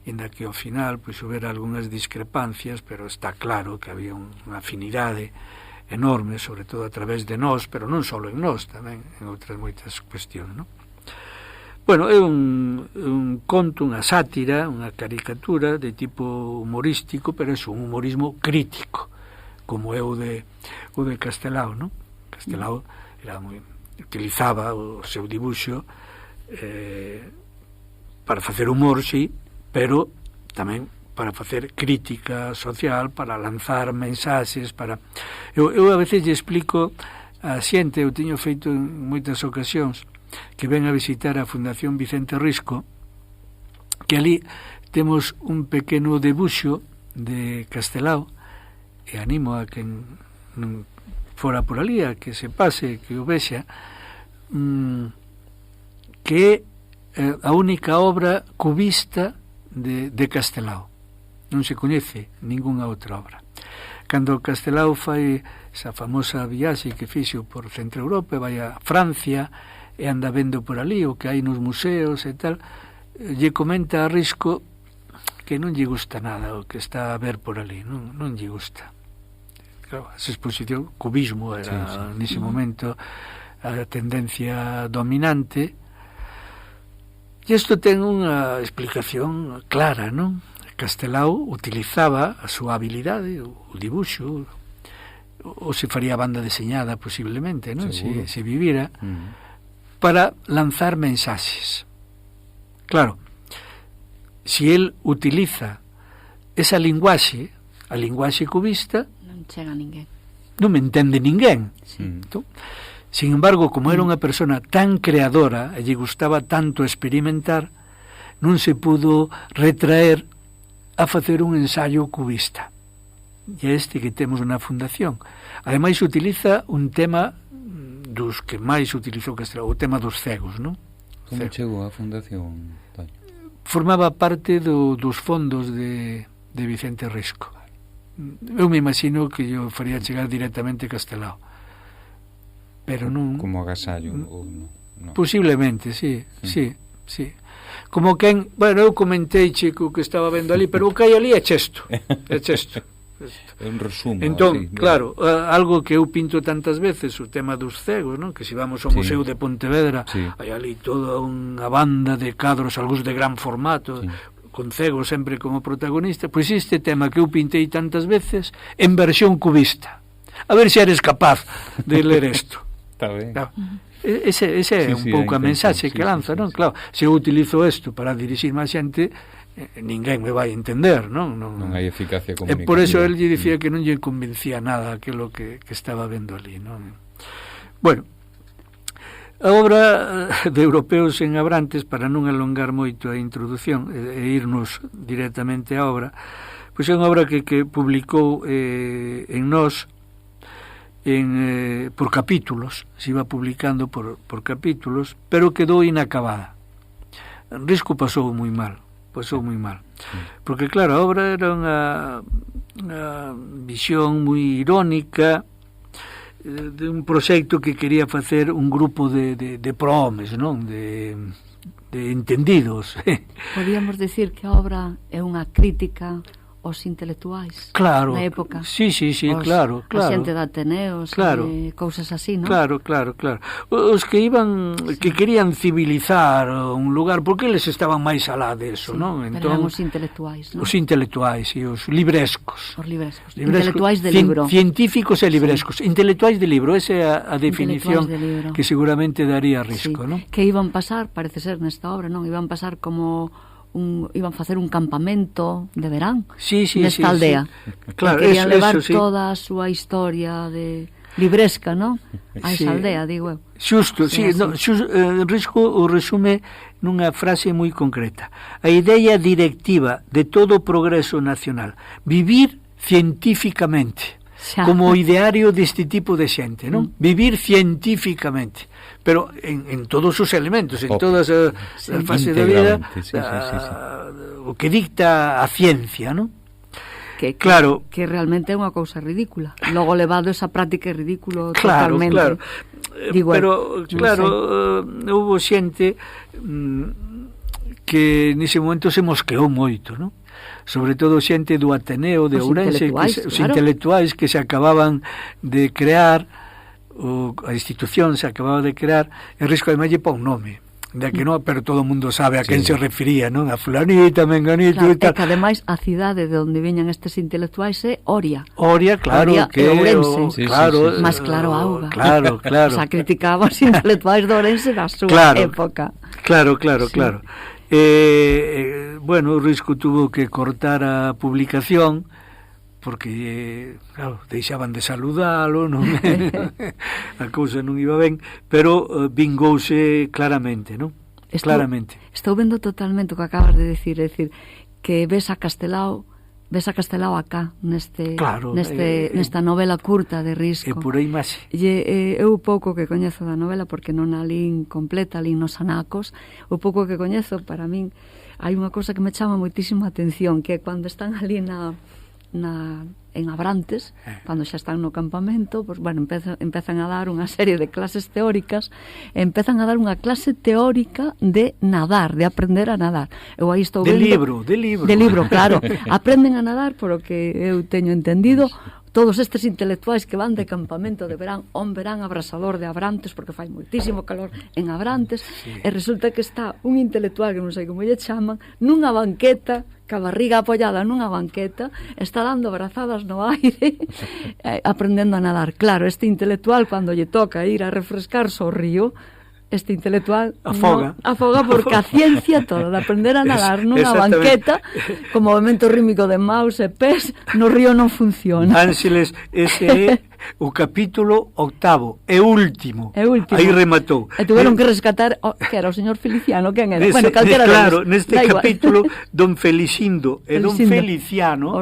inda que ao final pois houbera algunhas discrepancias, pero está claro que había unha afinidade enorme, sobre todo a través de nós, pero non só en nós, tamén en outras moitas cuestións, non? Bueno, é un conto, unha sátira, unha caricatura de tipo humorístico, pero é un humorismo crítico, como é o de Castelao, non? Castelao era utilizaba o seu dibuixo para facer humor, sí, pero tamén para facer crítica social, para lanzar mensaxes, para... Eu a veces lle explico a xente, eu teño feito en moitas ocasións, que ven a visitar a Fundación Vicente Risco, que ali temos un pequeno debuxo de Castelao, e animo a que non fora por ali, a que se pase, que o vexa, que é a única obra cubista de Castelao. Non se coñece ningunha outra obra. Cando Castelao fai esa famosa viaxe que fixo por Centro Europa, vai a Francia e anda vendo por ali o que hai nos museos e tal, lle comenta a Risco que non lle gusta nada o que está a ver por ali, non lle gusta. Claro, esa exposición, cubismo era nese momento a tendencia dominante, E isto ten unha explicación clara, non? Castelao utilizaba a súa habilidade, o dibuxo, ou se faría banda deseñada posiblemente, non? Se vivira, para lanzar mensaxes. Claro, se el utiliza esa linguaxe, a linguaxe cubista, non chega a ninguén. Non me entende ninguén. Sí. Sin embargo, como era unha persona tan creadora e lle gustaba tanto experimentar, non se pudo retraer a facer un ensayo cubista. E este que temos na fundación. Ademais, utiliza un tema dos que máis utilizou Castelao, o tema dos cegos, non? Como chegou a fundación, Toño? Formaba parte dos fondos de Vicente Risco. Eu me imagino que yo faría chegar directamente a Castelao. Pero non... Como agasallo ou non? Posiblemente, sí. Como quen... Bueno, eu comentei, chico, que estaba vendo ali, pero o que hai ali é chesto. É chesto. É un resumo. Entón, así, claro, algo que eu pinto tantas veces, o tema dos cegos, non? Que se vamos ao Museo de Pontevedra, hai ali toda unha banda de cadros, algúns de gran formato, con cegos sempre como protagonista. Pois este tema que eu pintei tantas veces en versión cubista. A ver se eres capaz de ler isto. Está ben. Claro. Ese é un pouco a mensaxe que lanza, non? Claro, se eu utilizo isto para dirixir máis xente, ninguén me vai entender, non? Non hai eficacia comunicativa. E por eso el lle dicía que non lle convencía nada aquilo que estaba vendo ali, non? Bueno, a obra de Europeos en Abrantes, para non alongar moito a introducción e irnos directamente á obra, pois é unha obra que publicou en Nós por capítulos, se iba publicando por capítulos, pero quedou inacabada. Risco pasou moi mal, porque claro, a obra era unha visión moi irónica de un proxecto que quería facer un grupo de prohomes, non? De entendidos. Podíamos decir que a obra é unha crítica aos intelectuais, claro, na época. Sí, claro. A xente de Ateneos, claro, cousas así, non? Claro. Os que iban, que querían civilizar un lugar, porque eles estaban máis alá deso, non? Entón, eran os intelectuais, non? Os intelectuais e os librescos. Os librescos. Intelectuais de libro. Científicos e librescos. Intelectuais de libro, esa é a definición que seguramente daría Risco, non? Que iban pasar, parece ser nesta obra, non? Iban pasar como iban facer un campamento de verán nesta aldea. Claro, querían levar toda a súa historia de libresca, non? A esa aldea, digo eu. Xusto, Risco o resume nunha frase moi concreta. A idea directiva de todo o progreso nacional, vivir científicamente, como ideario deste tipo de xente, non? Vivir científicamente, pero en todos os elementos, en todas as fases da vida, o que dicta a ciencia, non? Claro, que realmente é unha cousa ridícula. Logo levado esa práctica é ridículo totalmente. Claro. Pero, claro, houve xente que nese momento se mosqueou moito, non? Sobre todo xente do Ateneo de Ourense, os intelectuais que se acababan de crear, a institución se acababa de crear, e Risco ademais lle pon nome, de que non, pero todo o mundo sabe a quen se refería, non? A fulanita, menganito e tal. E que ademais a cidade de onde viñan estes intelectuais é Oria. Oria, claro, Oria que Ourense. Claro, máis claro auga. Claro. O sea, criticaba os intelectuais de Ourense da súa época. Claro. Bueno, o Risco tuvo que cortar a publicación porque, claro, deixaban de saludalo, non? A cousa non iba ben, pero vingouse claramente, non? Claramente. Estou vendo totalmente o que acabas de decir, é dicir, que ves a Castelao acá nesta novela curta de Risco. É pura imaxe. Eu pouco que coñezo da novela porque non a lín completa, lín nos anacos. O pouco que coñezo, para min hai unha cousa que me chama moitísima atención, que é cando están ali en Abrantes, cando xa están no campamento, pues, bueno, empezan a dar unha serie de clases teóricas, empezan a dar unha clase teórica de nadar, de aprender a nadar. Eu aí estou vendo... De libro. De libro, claro. Aprenden a nadar, por o que eu teño entendido, todos estes intelectuais que van de campamento de verán, un verán abrasador de Abrantes, porque fai moitísimo calor en Abrantes, e resulta que está un intelectual que non sei como lle chaman, nunha banqueta, ca barriga apoiada nunha banqueta, está dando abrazadas no aire, aprendendo a nadar. Claro, este intelectual, cando lle toca ir a refrescarse ao río, este intelectual afoga porque a ciencia toda de aprender a nadar nunha banqueta con movimento rítmico de maus e pés no río non funciona. Ángeles, ese é o capítulo 8º e último. Aí rematou. E tuveron que rescatar, que era o señor Feliciano, quen era? Bueno, calquera claro, neste capítulo don Felicindo e don Feliciano,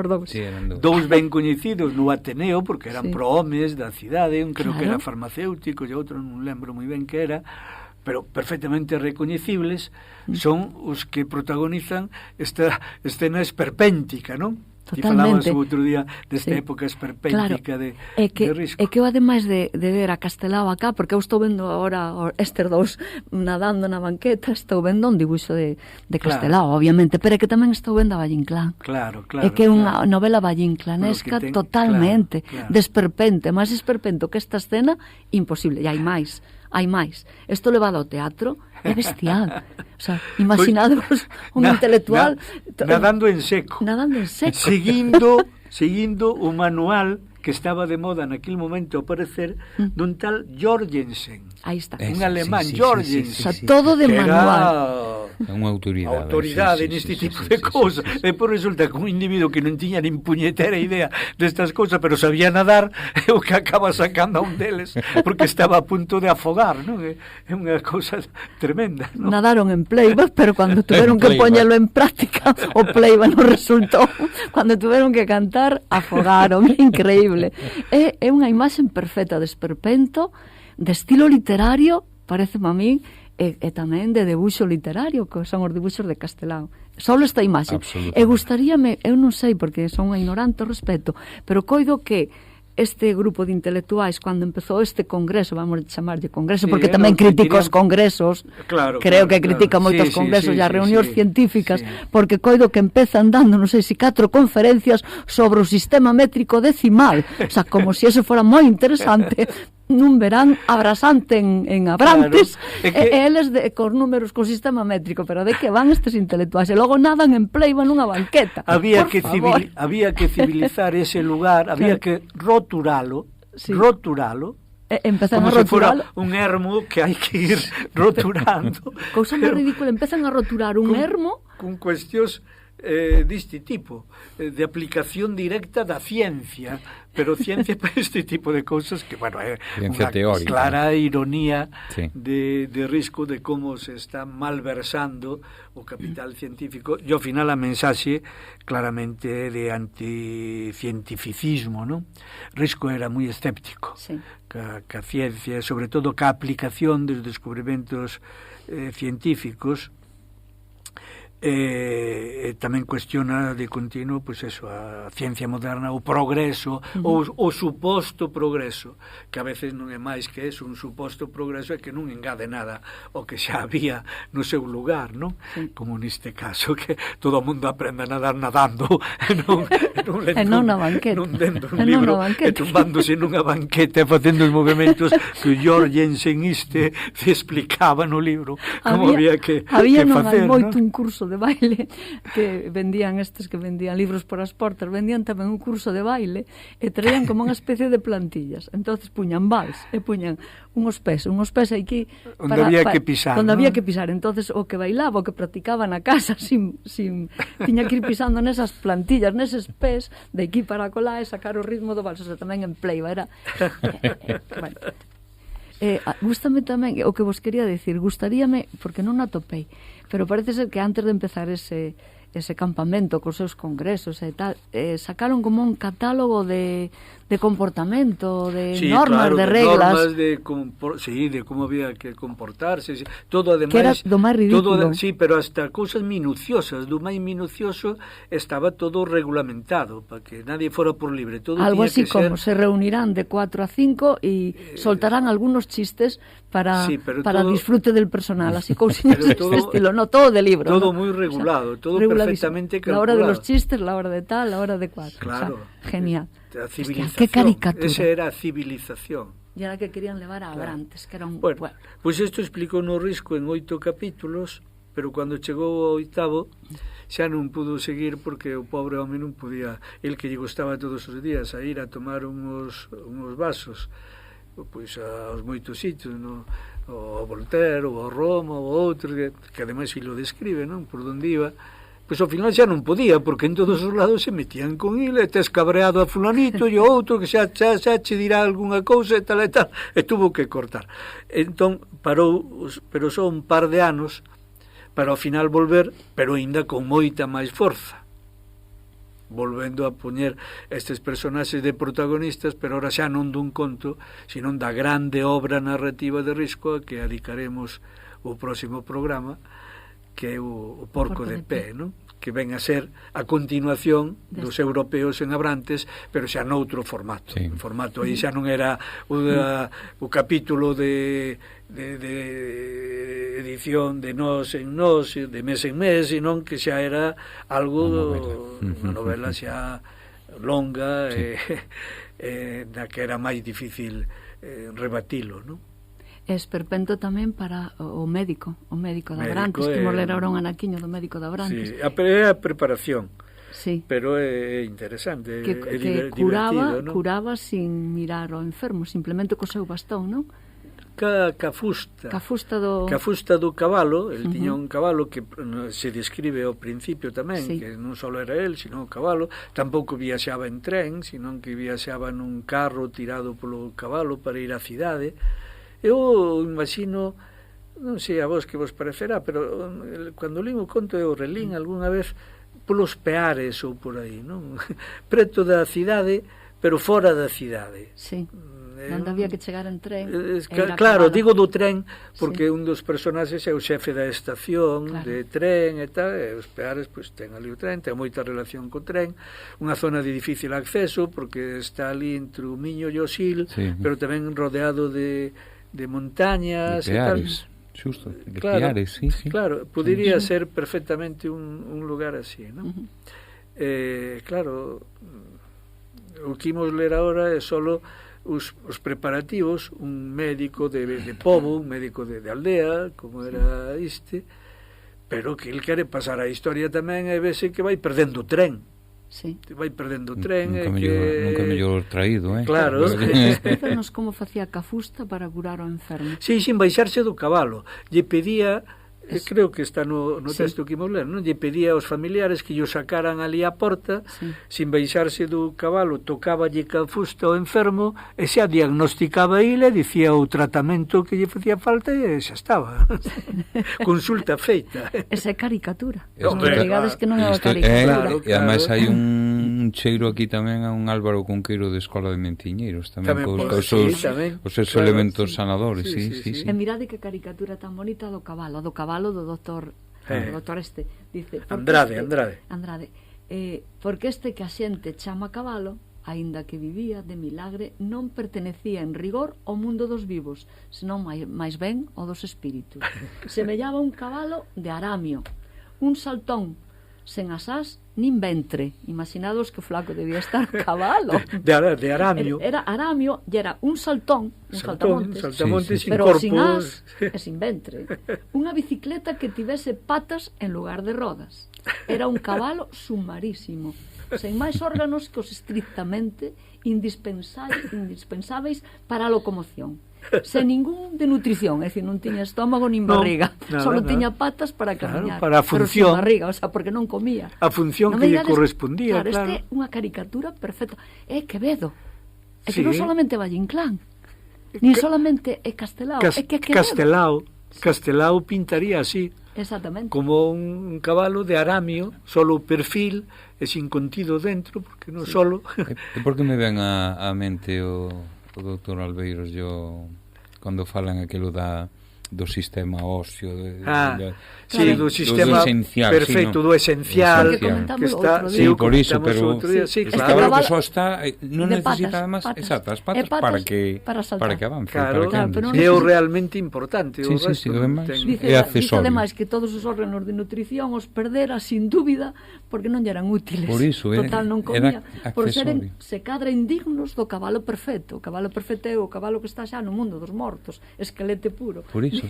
dous ben coñecidos no Ateneo, porque eran prohomes da cidade, un creo que era farmacéutico e outro non lembro moi ben que era, pero perfectamente recoñecibles, son os que protagonizan esta escena esperpéntica, non? Totalmente. Ti falabas o outro día desta época esperpéntica de Risco. É que eu ademais de ver a Castelao acá, porque eu estou vendo agora estes dous nadando na banqueta, estou vendo un dibuixo de Castelao, obviamente, pero é que tamén estou vendo a Valle Inclán. Claro. É que é unha novela Valle Inclanesca totalmente, de esperpento, máis esperpento que esta escena, imposible, e hai máis. Isto levado ao teatro é bestial. O sea, imaginadevos un intelectual nadando en seco. Seguindo o manual que estaba de moda naquele momento a aparecer dun tal Jorgensen. Aí está. Un alemán, Jorgensen. O sea, todo de manual. É unha autoridade neste tipo de cousas. E por resulta que un individuo que non tiña nin puñetera idea destas cousas, pero sabía nadar, é o que acaba sacando a un deles, porque estaba a punto de afogar, non? É unha cousa tremenda, non? Nadaron en playback, pero cando tuveron que poñelo en práctica, o playback non resultou. Cando tuveron que cantar, afogaron. Increíble. É unha imaxe perfecta de esperpento, de estilo literario, pareceme a min, e tamén de debuxo literario, que son os debuxos de Castelao. Só esta imaxe. E gustaríame, eu non sei, porque son unha ignorante ao respecto, pero coido que este grupo de intelectuais, cando empezou este congreso, vamos chamarlle congreso, porque tamén critica os congresos, creo que critica moitos congresos e as reunións científicas, porque coido que empezan dando, non sei se 4 conferencias sobre o sistema métrico decimal, o sea, como se eso fora moi interesante, nun verán abrasante en Abrantes, e eles cos números co sistema métrico, pero de que van estes intelectuais, e logo nadan en playba nunha banqueta. Había que civilizar ese lugar, había que roturalo, empezan como a roturalo. Se fora un ermo que hai que ir roturando. Cousa moi ridícula, empezan a roturar un ermo con cuestións deste tipo, de aplicación directa da ciencia, pero ciencia para este tipo de cousas que, bueno, é unha clara ironía de Risco de como se está malversando o capital científico, e ao final a mensaxe claramente de anticientificismo, non? Risco era moi escéptico ca ciencia, sobre todo ca aplicación dos descubrimentos científicos. Tamén cuestiona de continuo pois eso, a ciencia moderna, o progreso, o suposto progreso, que a veces non é máis que eso, un suposto progreso é que non engade nada o que xa había no seu lugar, non? Como neste caso, que todo o mundo aprende a nadar nadando e non na banqueta, non dentro un libro e tumbándose nunha banqueta e facendo os movimentos que o Jorgensen explicaba no libro como había que facer, non? Un curso de baile que vendían libros por as portas, vendían tamén un curso de baile e traían como unha especie de plantillas, entonces puñan vals e puñan uns pés aquí onde había que pisar, entonces o que bailaba, o que practicaba na casa tiña que ir pisando nesas plantillas, neses pés de aquí para colá e sacar o ritmo do vals, o sea, tamén en playba era bueno. Gústame tamén, o que vos quería decir, gustaríame, porque non atopei, pero parece ser que antes de empezar ese campamento cos seus congresos e tal, sacaron como un catálogo de comportamento, de normas, de reglas, de como había que comportarse, todo ademais que era do máis ridículo. Pero hasta cousas minuciosas, do máis minucioso estaba todo regulamentado para que nadie fora por libre, todo algo así como ser... se reunirán de 4 a 5 e soltarán algunos chistes para todo, disfrute del personal, así cousiñas deste estilo, no todo de libro, todo moi regulado, todo perfectamente La hora de calculado. los chistes, la hora de tal, la hora de cual. Claro. O sea, genial. A civilización. Hostia, qué caricatura. Esa era a civilización. E era que querían levar a Abrantes, que era un... Bueno, pois isto explicou no Risco en 8 capítulos, pero cando chegou ao 8º xa non pudo seguir porque o pobre home non podía, el que lle gustaba todos os días a ir a tomar uns vasos pois aos moitos sitios, no? O Voltaire, o Roma, o outro que ademais se lo describe, non? Por onde iba, pois ao final xa non podía, porque en todos os lados se metían con ele, e tes cabreado a fulanito e o outro que xa che dirá algunha cousa e tal, e tuvo que cortar. Entón parou, pero só un par de anos para ao final volver, pero aínda con moita máis forza, volvendo a poñer estes personaxes de protagonistas, pero ahora xa non dun conto, sino da grande obra narrativa de Risco a que dedicaremos o próximo programa, que é o Porco de Pé, non? Que ven a ser a continuación dos europeos en Abrantes, pero xa noutro formato. Sí. O formato aí xa non era o capítulo de edición de nos en nos, de mes en mes, sino que xa era algo, unha novela xa longa, sí. Na que era máis difícil rebatilo, non? É esperpento tamén para o médico de Abrantes, que imos ler ahora un anaquiño do médico de Abrantes. Sí, é a preparación, sí. Pero é interesante, que curaba sin mirar ao enfermo, simplemente co seu bastón, non? Ca fusta do cabalo, el tiña un cabalo que se describe ao principio tamén, sí. Que non só era el, sino o cabalo, tampouco viaxaba en tren, sino que viaxaba nun carro tirado polo cabalo para ir á cidade. Eu imagino, non sei a vos que vos parecerá, pero cando lín o conto eu relín algunha vez polos Peares ou por aí, non? Preto da cidade, pero fora da cidade. Sí. Non había que chegar en tren. Claro, digo do tren porque sí. Un dos personaxes é o xefe da estación, claro. De tren e tal, e os Peares pois ten ali o tren, ten moita relación co tren, unha zona de difícil acceso porque está ali entre o Miño e o Sil, sí. Pero tamén rodeado de montañas de Peares, e tal. Xusto, de claro, Peares, sí. Claro, podería ser perfectamente un lugar así, non? Claro, o que imos ler agora é solo os preparativos, un médico de pobo, un médico de aldea, como era este, pero que ele quere pasar a historia tamén e vese que vai perdendo o tren. Sí. Vai perdendo o tren nunca mellor traído, Claro. Explícanos como facía Cafusta para curar o enfermo. Sí, sin baixarse do cabalo. Lle pedía, creo que está no texto que imos ler, non? Lle pedía aos familiares que lle sacaran ali á porta, sí. Sin baixarse do cabalo, tocaballe Cafusta ao enfermo e xa diagnosticaba ele, dicía o tratamento que lle facía falta e xa estaba. Consulta feita. Esa é caricatura. Digades que non é caricatura. E ademais hai un cheiro aquí tamén a un Álvaro Conqueiro de Escola de Mentiñeiros, tamén cos seus elementos sanadores, sí. E mirade que caricatura tan bonita do cabalo do doctor este, dice, Andrade. Porque este que a xente chama cabalo, aínda que vivía de milagre, non pertenecía en rigor ao mundo dos vivos, senón máis ben ao dos espíritus. Semellaba un cabalo de aramio, un saltón sen asás nin ventre. Imaginados que flaco debía estar cabalo. De aramio. Era aramio e era un saltón, un saltamontes, sí. Pero sin as e sin ventre. Unha bicicleta que tivese patas en lugar de rodas. Era un cabalo sumarísimo, sen máis órganos que os estrictamente indispensáveis para a locomoción. Sen ningún de nutrición, é dicir, non tiña estómago nin barriga, solo tiña patas para camiñar, para a función, pero sin barriga, o sea, porque non comía. A función que lle correspondía, claro. Este é unha caricatura perfecta. É Quevedo. É que non solamente Valle Inclán, nin solamente é Castelao, é que é Quevedo. Castelao pintaría así. Exactamente. Como un cabalo de aramio, solo o perfil e sin contido dentro, porque non solo... E por que me ven a mente o doutor Albeiros cando falan aquilo da do sistema óseo do sistema esencial, perfecto, do esencial que comentamos que está, outro día. sí, por iso, pero claro, que só está non necesita además patas para que avance, claro, para que é o realmente importante, o resto o demais dice é accesorio. ademais que todos os órganos de nutrición os perdera sin dúbida porque non lle eran útiles. Por iso, total non comía, por accesorio. se cadra indignos do cabalo perfecto. O cabalo perfecto é o cabalo que está xa no mundo dos mortos, esquelete puro. Por iso,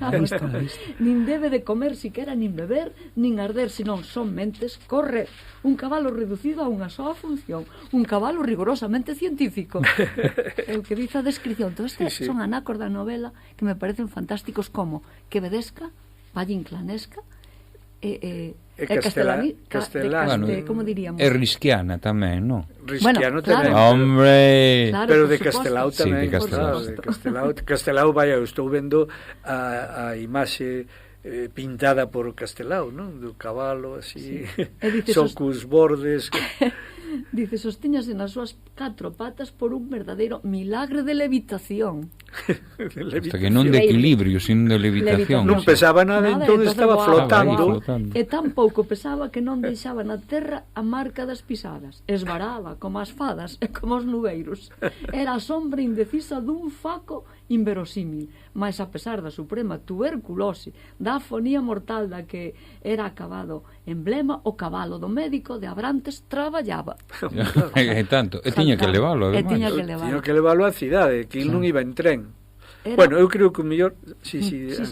nin debe de comer siquera, nin beber, nin arder, senón son mentes, corre un cabalo reducido a unha soa función, un cabalo rigorosamente científico. É o que dice a descripción. Todo este son anacos da novela que me parecen fantásticos, como que Vedesca, Vallín Clanesca, Castelán, como diríamos? É risquiana tamén, non? Risquiano tamén. Hombre, claro, pero por de suposto. Castelao tamén, Sí, de Castelao. Castelao, vaya, eu estou vendo a imaxe pintada por Castelao, non? Do cabalo así, cos bordes. Dice, sostíñase nas súas 4 patas por un verdadeiro milagre de levitación. hasta que non de equilibrio, sino de levitación. Non pesaba nada, entón estaba flotando. E tampouco pesaba que non deixaba na terra a marca das pisadas. Esvaraba como as fadas e como os nubeiros. Era a sombra indecisa dun faco inverosímil, mas a pesar da suprema tuberculose, da afonía mortal da que era acabado emblema, o cabalo do médico de Abrantes traballaba. E tanto, e tiña que levalo, ademais. Tiña que levalo á cidade, que non iba en tren. Bueno, eu creo que o mellor... Sí,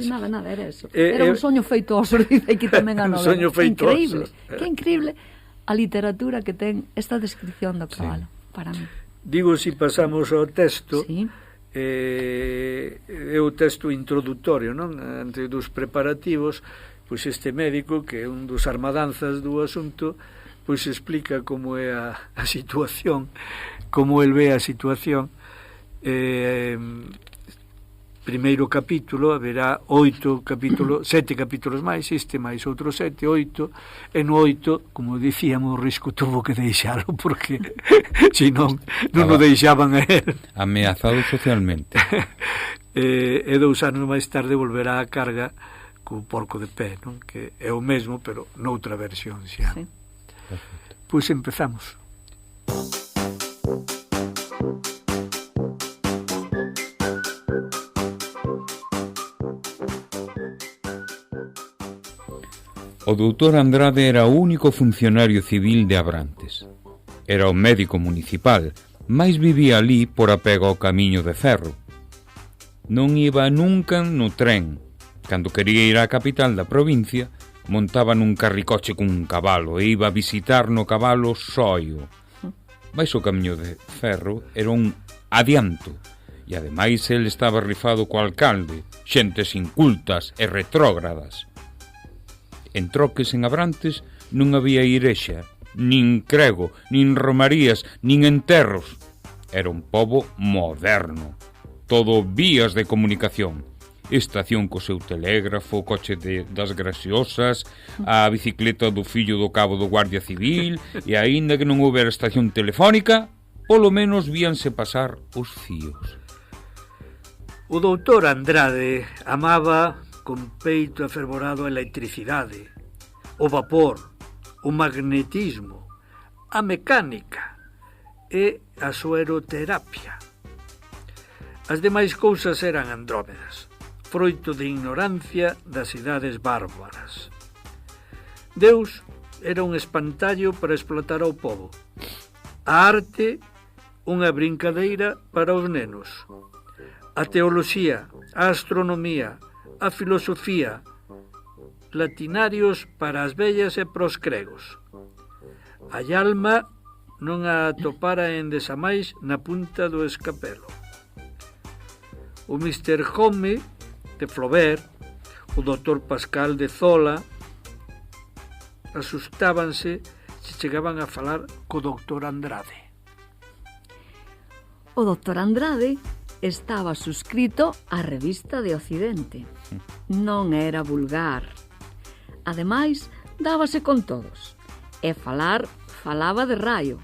nada, era eso. Era un soño feitoso, dice aquí tamén a novela. Un soño feitoso. Que increíble a literatura que ten esta descripción do cabalo, para mí. Digo, si pasamos ao texto, sí. É o texto introductorio, non? Entre dos preparativos, pois este médico, que é un dos armadanzas do asunto, pois explica como é a situación, como el ve a situación. Primeiro capítulo, haberá 7 capítulos máis, este máis outros 7, 8, e no 8, como dicíamos, o Risco tuvo que deixalo, porque senón non o deixaban a él. Ameazado socialmente. E 2 anos máis tarde volverá a carga co porco de pé, non? Que é o mesmo, pero noutra versión xa. Sí. Pois empezamos. O doutor Andrade era o único funcionario civil de Abrantes. Era o médico municipal, mais vivía ali por apego ao camiño de ferro. Non iba nunca no tren. Cando quería ir á capital da provincia, montaba nun carricoche cun cabalo e iba a visitar no cabalo soio. Mais o camiño de ferro era un adianto, e ademais el estaba rifado co alcalde, xentes incultas e retrógradas. En Troques, en Abrantes, non había igrexa, nin crego, nin romarías, nin enterros. Era un pobo moderno, todo vías de comunicación. Estación co seu telégrafo, coche das graciosas, a bicicleta do fillo do cabo do Guardia Civil, e aínda que non houbera estación telefónica, polo menos víanse pasar os fíos. O doutor Andrade amaba con peito afervorado a electricidade, o vapor, o magnetismo, a mecánica e a sueroterapia. As demais cousas eran andrómedas, froito de ignorancia das idades bárbaras. Deus era un espantallo para explotar ao pobo. A arte, unha brincadeira para os nenos. A teoloxía, a astronomía, a filosofía, latinarios para as vellas e pros cregos. A alma non a atopara en desamais na punta do escapelo. O Mr. Home de Flaubert, o Dr. Pascal de Zola, asustábanse se chegaban a falar co Dr. Andrade. O Dr. Andrade estaba suscrito á Revista de Occidente. Non era vulgar. Ademais, dábase con todos. E falaba de raio.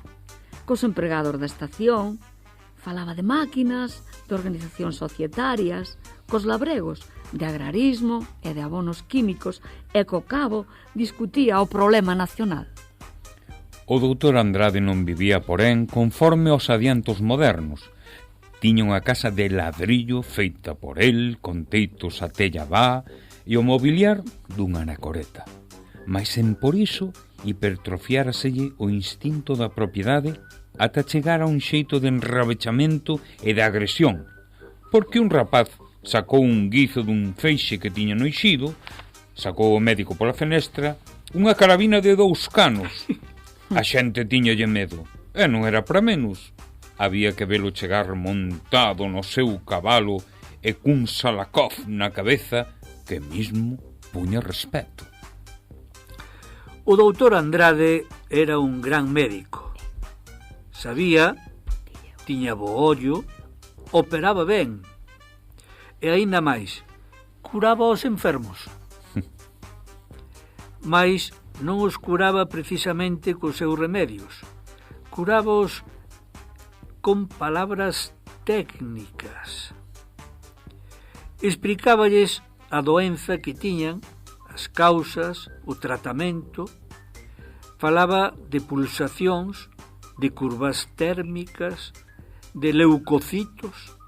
Cos empregados da estación, falaba de máquinas, de organizacións societarias, cos labregos de agrarismo e de abonos químicos, e co cabo discutía o problema nacional. O doutor Andrade non vivía, porén, conforme aos adiantos modernos. Tiña unha casa de ladrillo feita por el, con teitos a tella vá e o mobiliar dunha anacoreta. Mais en por iso hipertrofiáraselle o instinto da propiedade ata chegar a un xeito de enrabechamento e de agresión, porque un rapaz sacou un guizo dun feixe que tiña no ixido, sacou o médico pola fenestra, unha carabina de 2 canos. A xente tiñalle medo, e non era para menos. Había que velo chegar montado no seu cabalo e cun Salakov na cabeza que mismo puña respeto. O doutor Andrade era un gran médico. Sabía, tiña bo ollo, operaba ben. E aínda máis, curaba os enfermos. Mais non os curaba precisamente cos seus remedios. Curábaos con palabras técnicas. Explicáballes a doenza que tiñan, as causas, o tratamento. Falaba de pulsacións, de curvas térmicas, de leucocitos,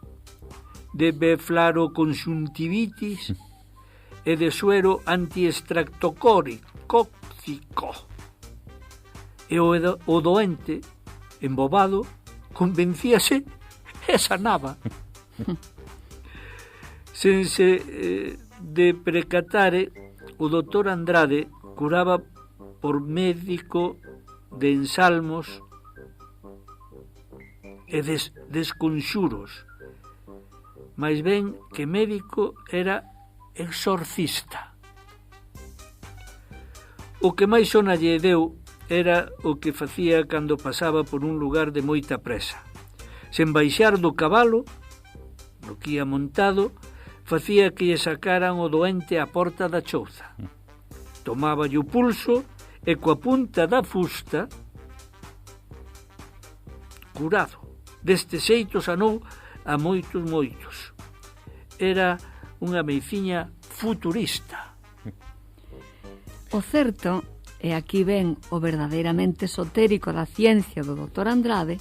de beflaroconxuntivitis e de suero antiestractocórico. E o doente, embobado, convencíase e sanaba. Sense de precatare, o doutor Andrade curaba por médico de ensalmos e desconxuros. Mais ben que médico era exorcista. O que máis sona lle deu era o que facía cando pasaba por un lugar de moita presa. Sen baixar do cabalo, do que ia montado, facía que lle sacaran o doente á porta da chouza. Tomáballe o pulso e coa punta da fusta, curado. Deste xeito sanou a moitos. Era unha medicina futurista. O certo, e aquí ven o verdadeiramente esotérico da ciencia do doutor Andrade,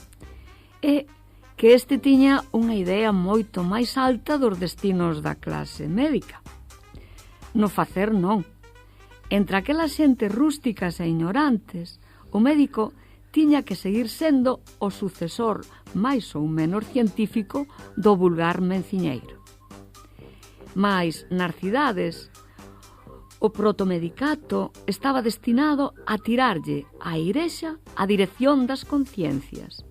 é que este tiña unha idea moito máis alta dos destinos da clase médica. No facer non. Entre aquelas xentes rústicas e ignorantes, o médico tiña que seguir sendo o sucesor máis ou menos científico do vulgar menciñeiro. Mais nas cidades, o protomedicato estaba destinado a tirarlle á Igrexa a dirección das conciencias,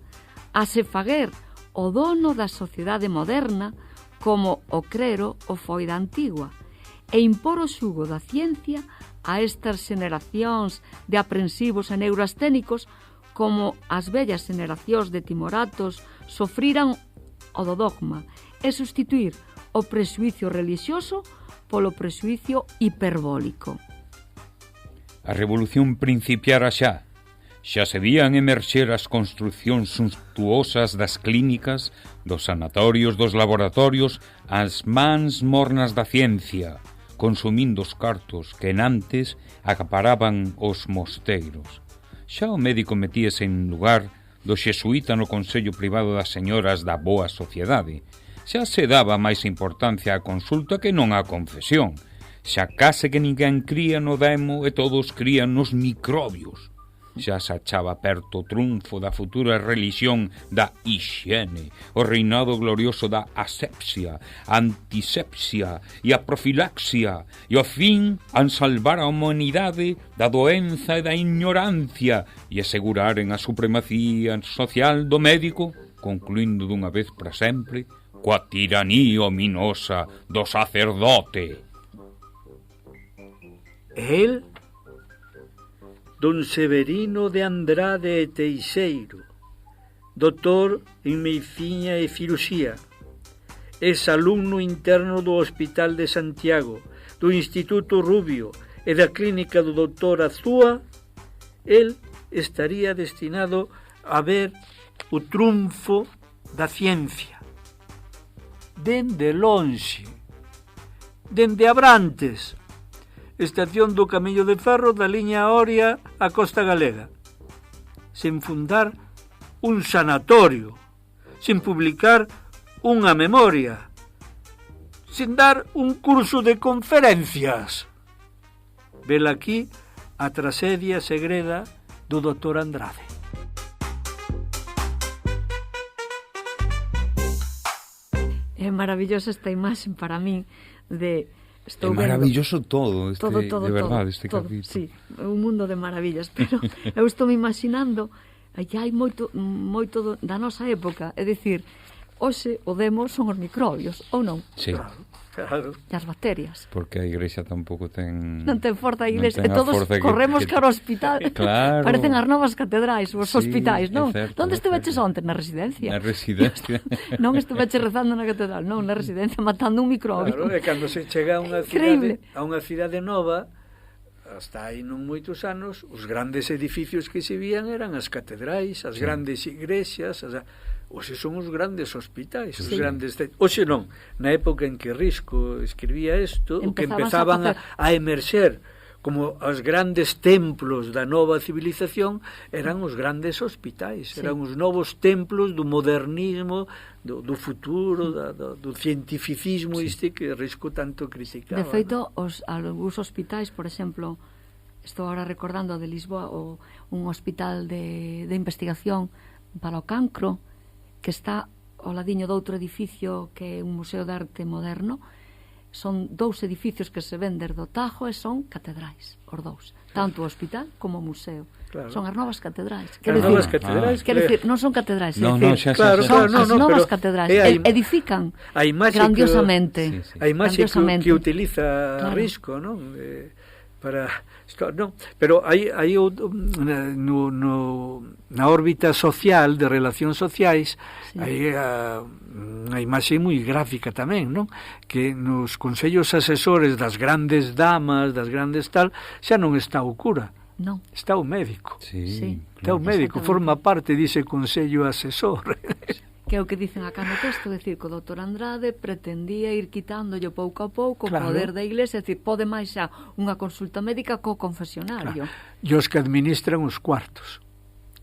a se faguer o dono da sociedade moderna como o clero o foi da antigua, e impor o xugo da ciencia a estas xeneracións de aprensivos e neurasténicos como as vellas xeneracións de timoratos sofriran o do dogma e sustituir o prexuicio relixioso polo prexuicio hiperbólico. A revolución principiara xa. Xa se vían emerxer as construcións suntuosas das clínicas, dos sanatorios, dos laboratorios, as mans mornas da ciencia, consumindo os cartos que enantes acaparaban os mosteiros. Xa o médico metíase en lugar do xesuíta no consello privado das señoras da boa sociedade. Xa se daba máis importancia á consulta que non á confesión. Xa case que ninguén cría no demo e todos crían nos microbios. Xa se achaba perto o triunfo da futura religión da hixiene, o reinado glorioso da asepsia, a antisepsia e a profilaxia, e ao fin an salvar a humanidade da doenza e da ignorancia e aseguraren a supremacía social do médico, concluindo dunha vez para sempre coa tiranía ominosa do sacerdote. El, don Severino de Andrade e Teixeiro, doutor en medicina e cirurxía, ex-alumno interno do Hospital de Santiago, do Instituto Rubio e da clínica do doutor Azúa, el estaría destinado a ver o triunfo da ciencia. dende lonxe, dende Abrantes, estación do Camiño de Ferro da liña Oria á Costa Galega, sen fundar un sanatorio, sen publicar unha memoria, sen dar un curso de conferencias. Vela aquí a tragedia segreda do Dr. Andrade. É maravillosa esta imaxe para min de... É maravilloso todo, todo, de verdade, este todo, capítulo. sí, un mundo de maravillas, pero eu estou me imaginando que hai moito da nosa época, é dicir, hoxe o demo son os microbios, ou non? Sí. Claro. E as bacterias. Porque a igrexa tampouco ten... Non ten forza a iglesia, e ten a todos forza corremos cara ao hospital. Claro. Parecen as novas catedrais, os Sí, hospitais, non? é certo, Onde é estuveches certo. onte? Na residencia. Na residencia. Non estuveches rezando na catedral, non, na residencia matando un microbio. Claro, e cando se chega a unha cidade nova, hasta aí non moitos anos, os grandes edificios que se vían eran as catedrais, as grandes igrexas, hoxe son os grandes hospitais, os grandes... Hoxe non, na época en que Risco escribía isto, o que empezaban a emerxer como os grandes templos da nova civilización eran os grandes hospitais, eran os novos templos do modernismo, do futuro, do cientificismo este que Risco tanto criticaba. De feito, algúns hospitais, por exemplo, estou ahora recordando de Lisboa, un hospital de investigación para o cancro, que está ao ladiño de outro edificio que é un museo de arte moderno. Son dous edificios que se ven desde o Tajo e son catedrais, os dous, tanto o hospital como o museo. Claro. Son as novas catedrais. As novas catedrais. Quer decir, non son catedrais, No, son as novas catedrais. Edifican grandiosamente. A imaxe que utiliza Risco, non? Pero hai na órbita social de relacións sociais hai unha imaxe moi gráfica tamén, non? Que nos consellos asesores das grandes damas, das grandes tal, xa non está o cura, non, está o médico. Sí. Está o médico, forma parte dise consello asesor. Que é o que dicen acá no texto, é dicir, que o Dr. Andrade pretendía ir quitándolle pouco a pouco o poder da iglesia, é dicir, pode máis xa unha consulta médica co confesionario. E os que administran os cuartos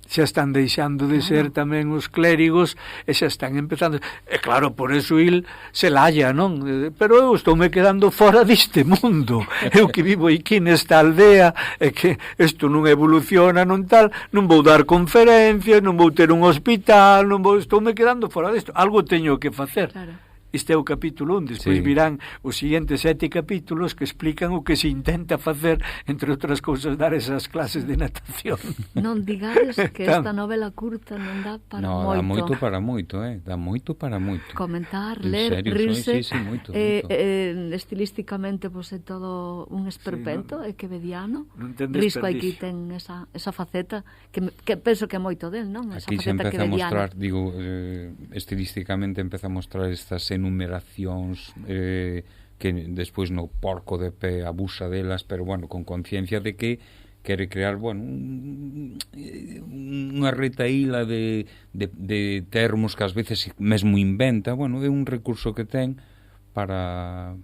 xa están deixando de ser tamén os clérigos e xa están empezando. E claro, por eso il se lalla, non? Pero eu estou me quedando fora deste mundo. Eu que vivo aquí nesta aldea e que isto non evoluciona, non tal, non vou dar conferencias, non vou ter un hospital, estou me quedando fora disto. Algo teño que facer. Claro. Este é o capítulo 1, despois virán os seguintes 7 capítulos que explican o que se intenta facer, entre outras cousas, dar esas clases de natación. Non digades que esta novela curta non dá para moito. Dá moito para moito, dá moito para moito. Comentar, En ler, serio, rirse, sí, moito. Estilísticamente pois é todo un esperpento, é quevediano. Non ten Risco aquí desperdicio. ten esa faceta que penso que é moito del, non? Esa Aquí se faceta empeza a mostrar, quevediana. estilísticamente empeza a mostrar estas enumeracións que despois no porco de pé abusa delas, pero bueno, con conciencia de que quere crear, bueno, unha retaíla de termos que ás veces mesmo inventa. Bueno, é un recurso que ten para,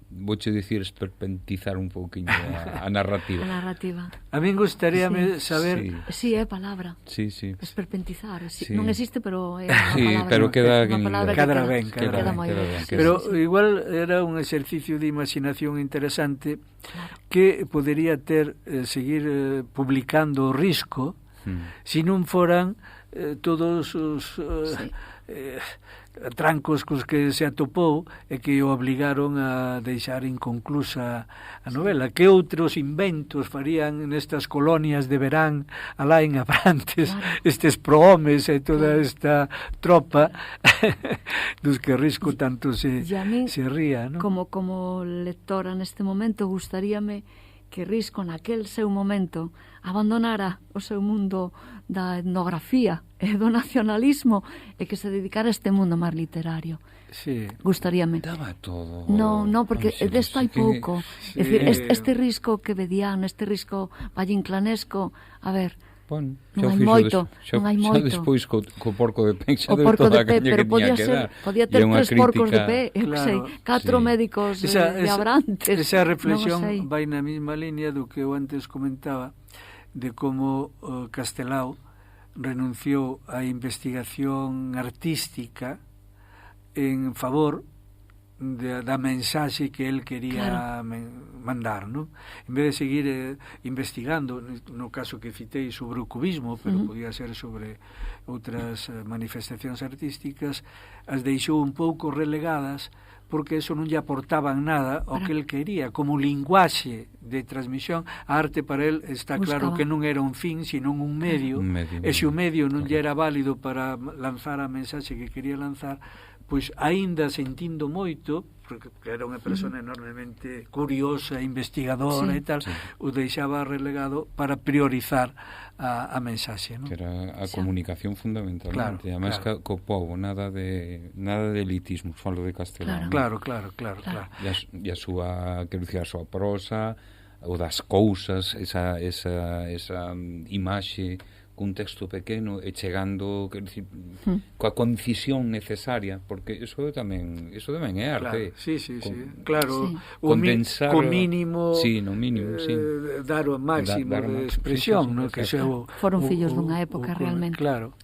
vouche dicir, esperpentizar un pouquiño a narrativa. A narrativa. A min gustaríame saber... Sí, é palabra. Sí. Esperpentizar. Sí. Non existe, pero é unha palabra. Pero queda ben. Queda moi ben. Pero igual era un exercicio de imaginación interesante que podería ter seguir publicando o Risco se non foran todos os trancos cos que se atopou e que o obligaron a deixar inconclusa a novela. Que outros inventos farían nestas colonias de verán alá en Abrantes, estes prohomes e toda esta tropa dos que Risco tanto se ría, ¿no? Como lectora neste momento gustaríame que Risco naquel seu momento abandonara o seu mundo da etnografía e do nacionalismo e que se dedicara a este mundo máis literario. Sí. Gustaríame. Daba todo. No, porque desto hai pouco. É dicir, este Risco quevediano, este Risco vallinclanesco, a ver, Bueno, non hai moito, non hai xa moito. despois co porco de pé xa O deu porco toda a de pé, caña pero que podía tiña que dar. ter E unha 3 porcos de crítica- pé, eu que sei, 4 sí. médicos de Abrantes. Esa reflexión non o sei. vai na mesma línea do que eu antes comentaba, de como Castelao renunciou á investigación artística en favor da mensaxe que el quería mandar, ¿no? En vez de seguir investigando, no caso que citei sobre o cubismo, pero podía ser sobre outras manifestacións artísticas, as deixou un pouco relegadas porque eso non lle aportaban nada ao que el quería, como linguaxe de transmisión. A arte para el está claro que non era un fin, sino un medio, e se o medio non lle era válido para lanzar a mensaxe que quería lanzar, pois aínda sentindo moito, porque era unha persona enormemente curiosa, investigadora e tal, o deixaba relegado para priorizar a mensaxe, non? Que era a comunicación fundamentalmente, además co povo, nada de elitismo, falo de Castelao. Claro. E a súa, quero dicir, a súa prosa, o das cousas, esa imaxe cun texto pequeno e chegando, quero dicir, coa concisión necesaria, porque eso tamén é arte. Claro, condensar o mínimo, no mínimo, dar o máximo de expresión, no, que foron fillos dunha época realmente. Claro.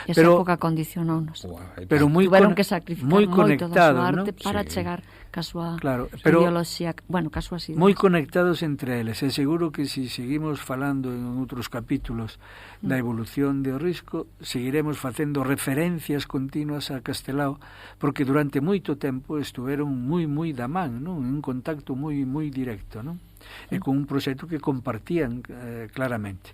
Esa época condicionounos. Pero tuveron que sacrificar moito da súa arte para chegar ca súa ideoloxía, ca súas ideas. Moi conectados entre eles, e seguro que se seguimos falando en outros capítulos da evolución do Risco, seguiremos facendo referencias continuas a Castelao, porque durante moito tempo estuveron moi da man, non? En un contacto moi directo, non? E con un proxecto que compartían claramente.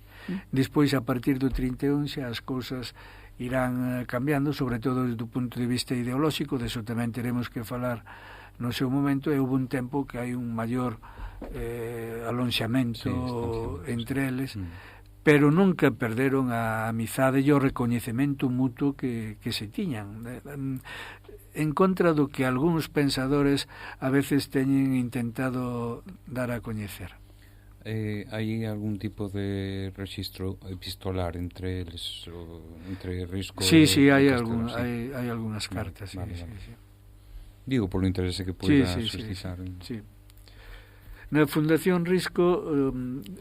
Despois, a partir do 31, xa as cousas irán cambiando, sobre todo desde o punto de vista ideolóxico, deso tamén teremos que falar no seu momento, e houve un tempo que hai un maior alonxamento entre eles, pero nunca perderon a amizade e o recoñecemento mutuo que se tiñan, en contra do que algúns pensadores a veces teñen intentado dar a coñecer. Hai algún tipo de rexistro epistolar entre eles, entre Risco e hai algunhas cartas, sí. Digo, polo interese que poida suscitar. Sí. Na Fundación Risco,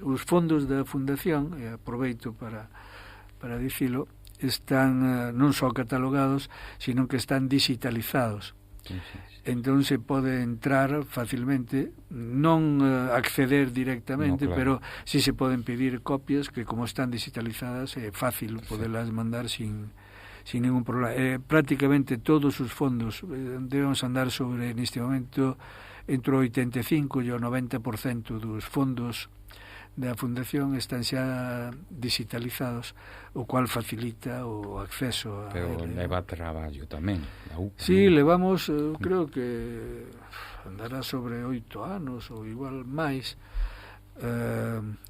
os fondos da Fundación, e aproveito para dicilo, están non só catalogados, sino que están digitalizados. Entón se pode entrar facilmente, non acceder directamente, pero si se poden pedir copias que, como están digitalizadas, é fácil podelas mandar sin ningún problema. Prácticamente todos os fondos debemos andar sobre, neste momento, entre o 85 e o 90% dos fondos da Fundación están xa digitalizados, o cual facilita o acceso a... Pero leva traballo tamén. Sí, levamos, creo que andará sobre 8 anos ou igual máis,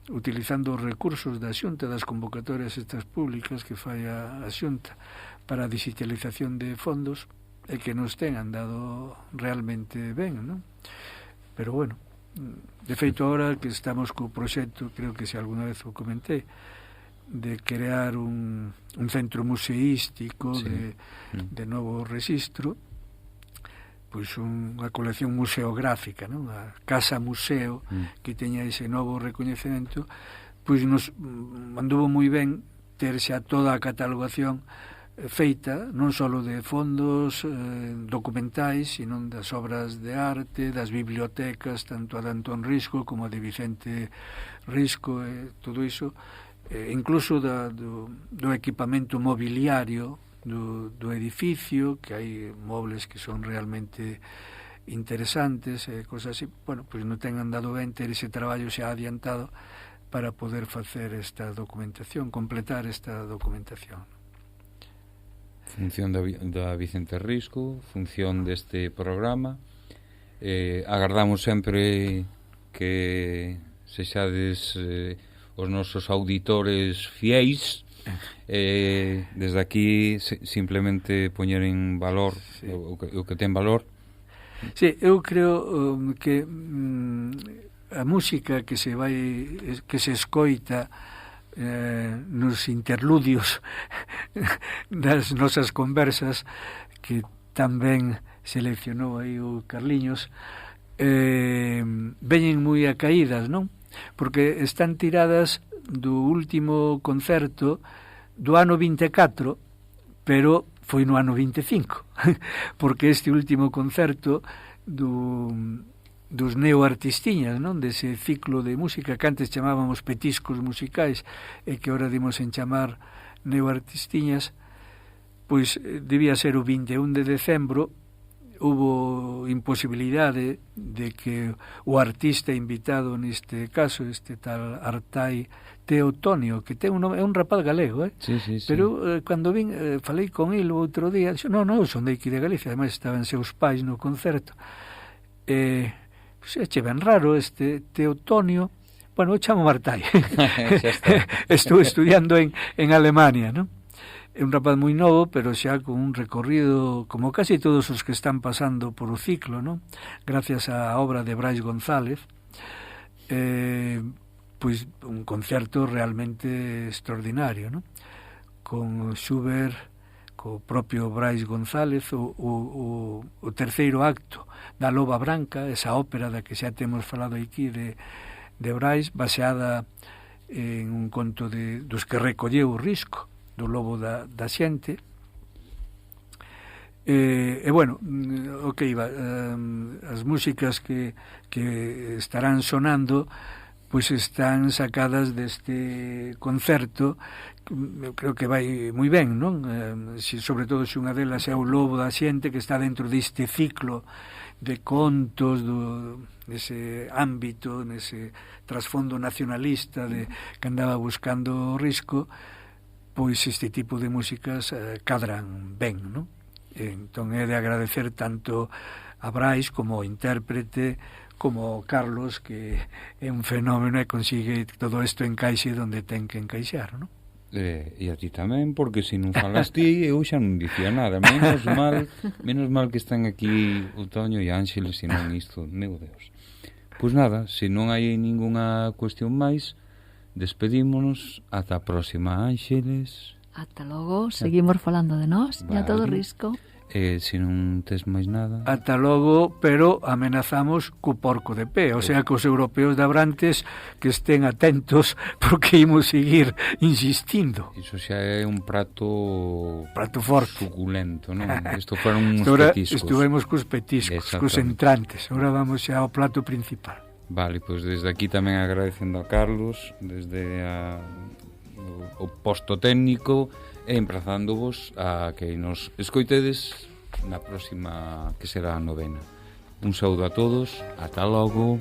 utilizando os recursos da Xunta, das convocatorias estas públicas que fai a Xunta para a digitalización de fondos, e que nos ten andado realmente ben, non? Pero bueno, de feito, ahora que estamos co proxecto, creo que se alguna vez o comentei, de crear un centro museístico de novo rexistro, pois unha colección museográfica, non? A Casa Museo, que teña ese novo recoñecemento, pois nos anduvo moi ben ter xa toda a catalogación feita, non só de fondos documentais, sino das obras de arte, das bibliotecas, tanto a de Antón Risco como a de Vicente Risco, todo iso, incluso do equipamento mobiliario do edificio, que hai mobles que son realmente interesantes, cosas así. Bueno, pois non ten andado ben ter ese traballo xa adiantado para poder facer esta documentación, completar esta documentación. Función da Vicente Risco, función deste programa. Agardamos sempre que sexades os nosos auditores fiéis. Desde aquí simplemente poñer en valor o que ten valor. Sí, eu creo que a música que se escoita nos interludios das nosas conversas que tamén seleccionou aí o Carliños, veñen moi acaídas, non? Porque están tiradas do último concerto do ano 24, pero foi no ano 25, porque este último concerto dos neoartistiñas, non? Dese ciclo de música que antes chamábamos petiscos musicais e que ahora dimos en chamar neoartistiñas, pois debía ser o 21 de decembro. Hubo imposibilidade de que o artista invitado neste caso, este tal Artai Teotonio, que ten un nome, é un rapaz galego, sí. Pero cando vin, falei con el o outro día, dixo, non, son de aquí de Galicia, ademais estaban seus pais no concerto. Pois eche ben raro este Teotonio, bueno, o chamo Artai. Estou estudiando en Alemania, non? É un rapaz moi novo, pero xa con un recorrido como casi todos os que están pasando por o ciclo, non? Gracias á obra de Brais González, pois un concerto realmente extraordinario, non? Con Schubert, co propio Brais González, o terceiro acto da Loba Branca, esa ópera da que xa temos falado aquí de Brais, baseada en un conto dos que recolleu o Risco, do Lobo da Xente. Bueno, o que iba, as músicas que estarán sonando pois están sacadas deste concerto. Eu creo que vai moi ben, non? Sobre todo se unha delas é o Lobo da Xente, que está dentro deste ciclo de contos nese ámbito, nese trasfondo nacionalista que andaba buscando o Risco. Pois este tipo de músicas cadran ben, non? Entón é de agradecer tanto a Brais como o intérprete, como Carlos, que é un fenómeno e consigue todo isto encaixe onde ten que encaixar, non? E a ti tamén, porque se non falas ti, eu xa non dicía nada. Menos mal que están aquí o Toño e Ángeles, e non isto, meu Deus. Pois nada, se non hai ningunha cuestión máis, despedímonos, ata a próxima, Ángeles. Ata logo, seguimos falando de nós, vale. E a todo risco. Se non tes máis nada. Ata logo, pero amenazamos co porco de pé, o sea, que os europeos de Abrantes que estén atentos, porque imos seguir insistindo. Iso xa é un prato forte, suculento, non? Isto foron uns petiscos. Estuvemos cos petiscos, cos entrantes. Ahora vamos xa ao plato principal. Vale, pois desde aquí tamén agradecendo a Carlos, desde o posto técnico, e emprazándovos a que nos escoitedes na próxima, que será a 9ª. Un saúdo a todos, ata logo.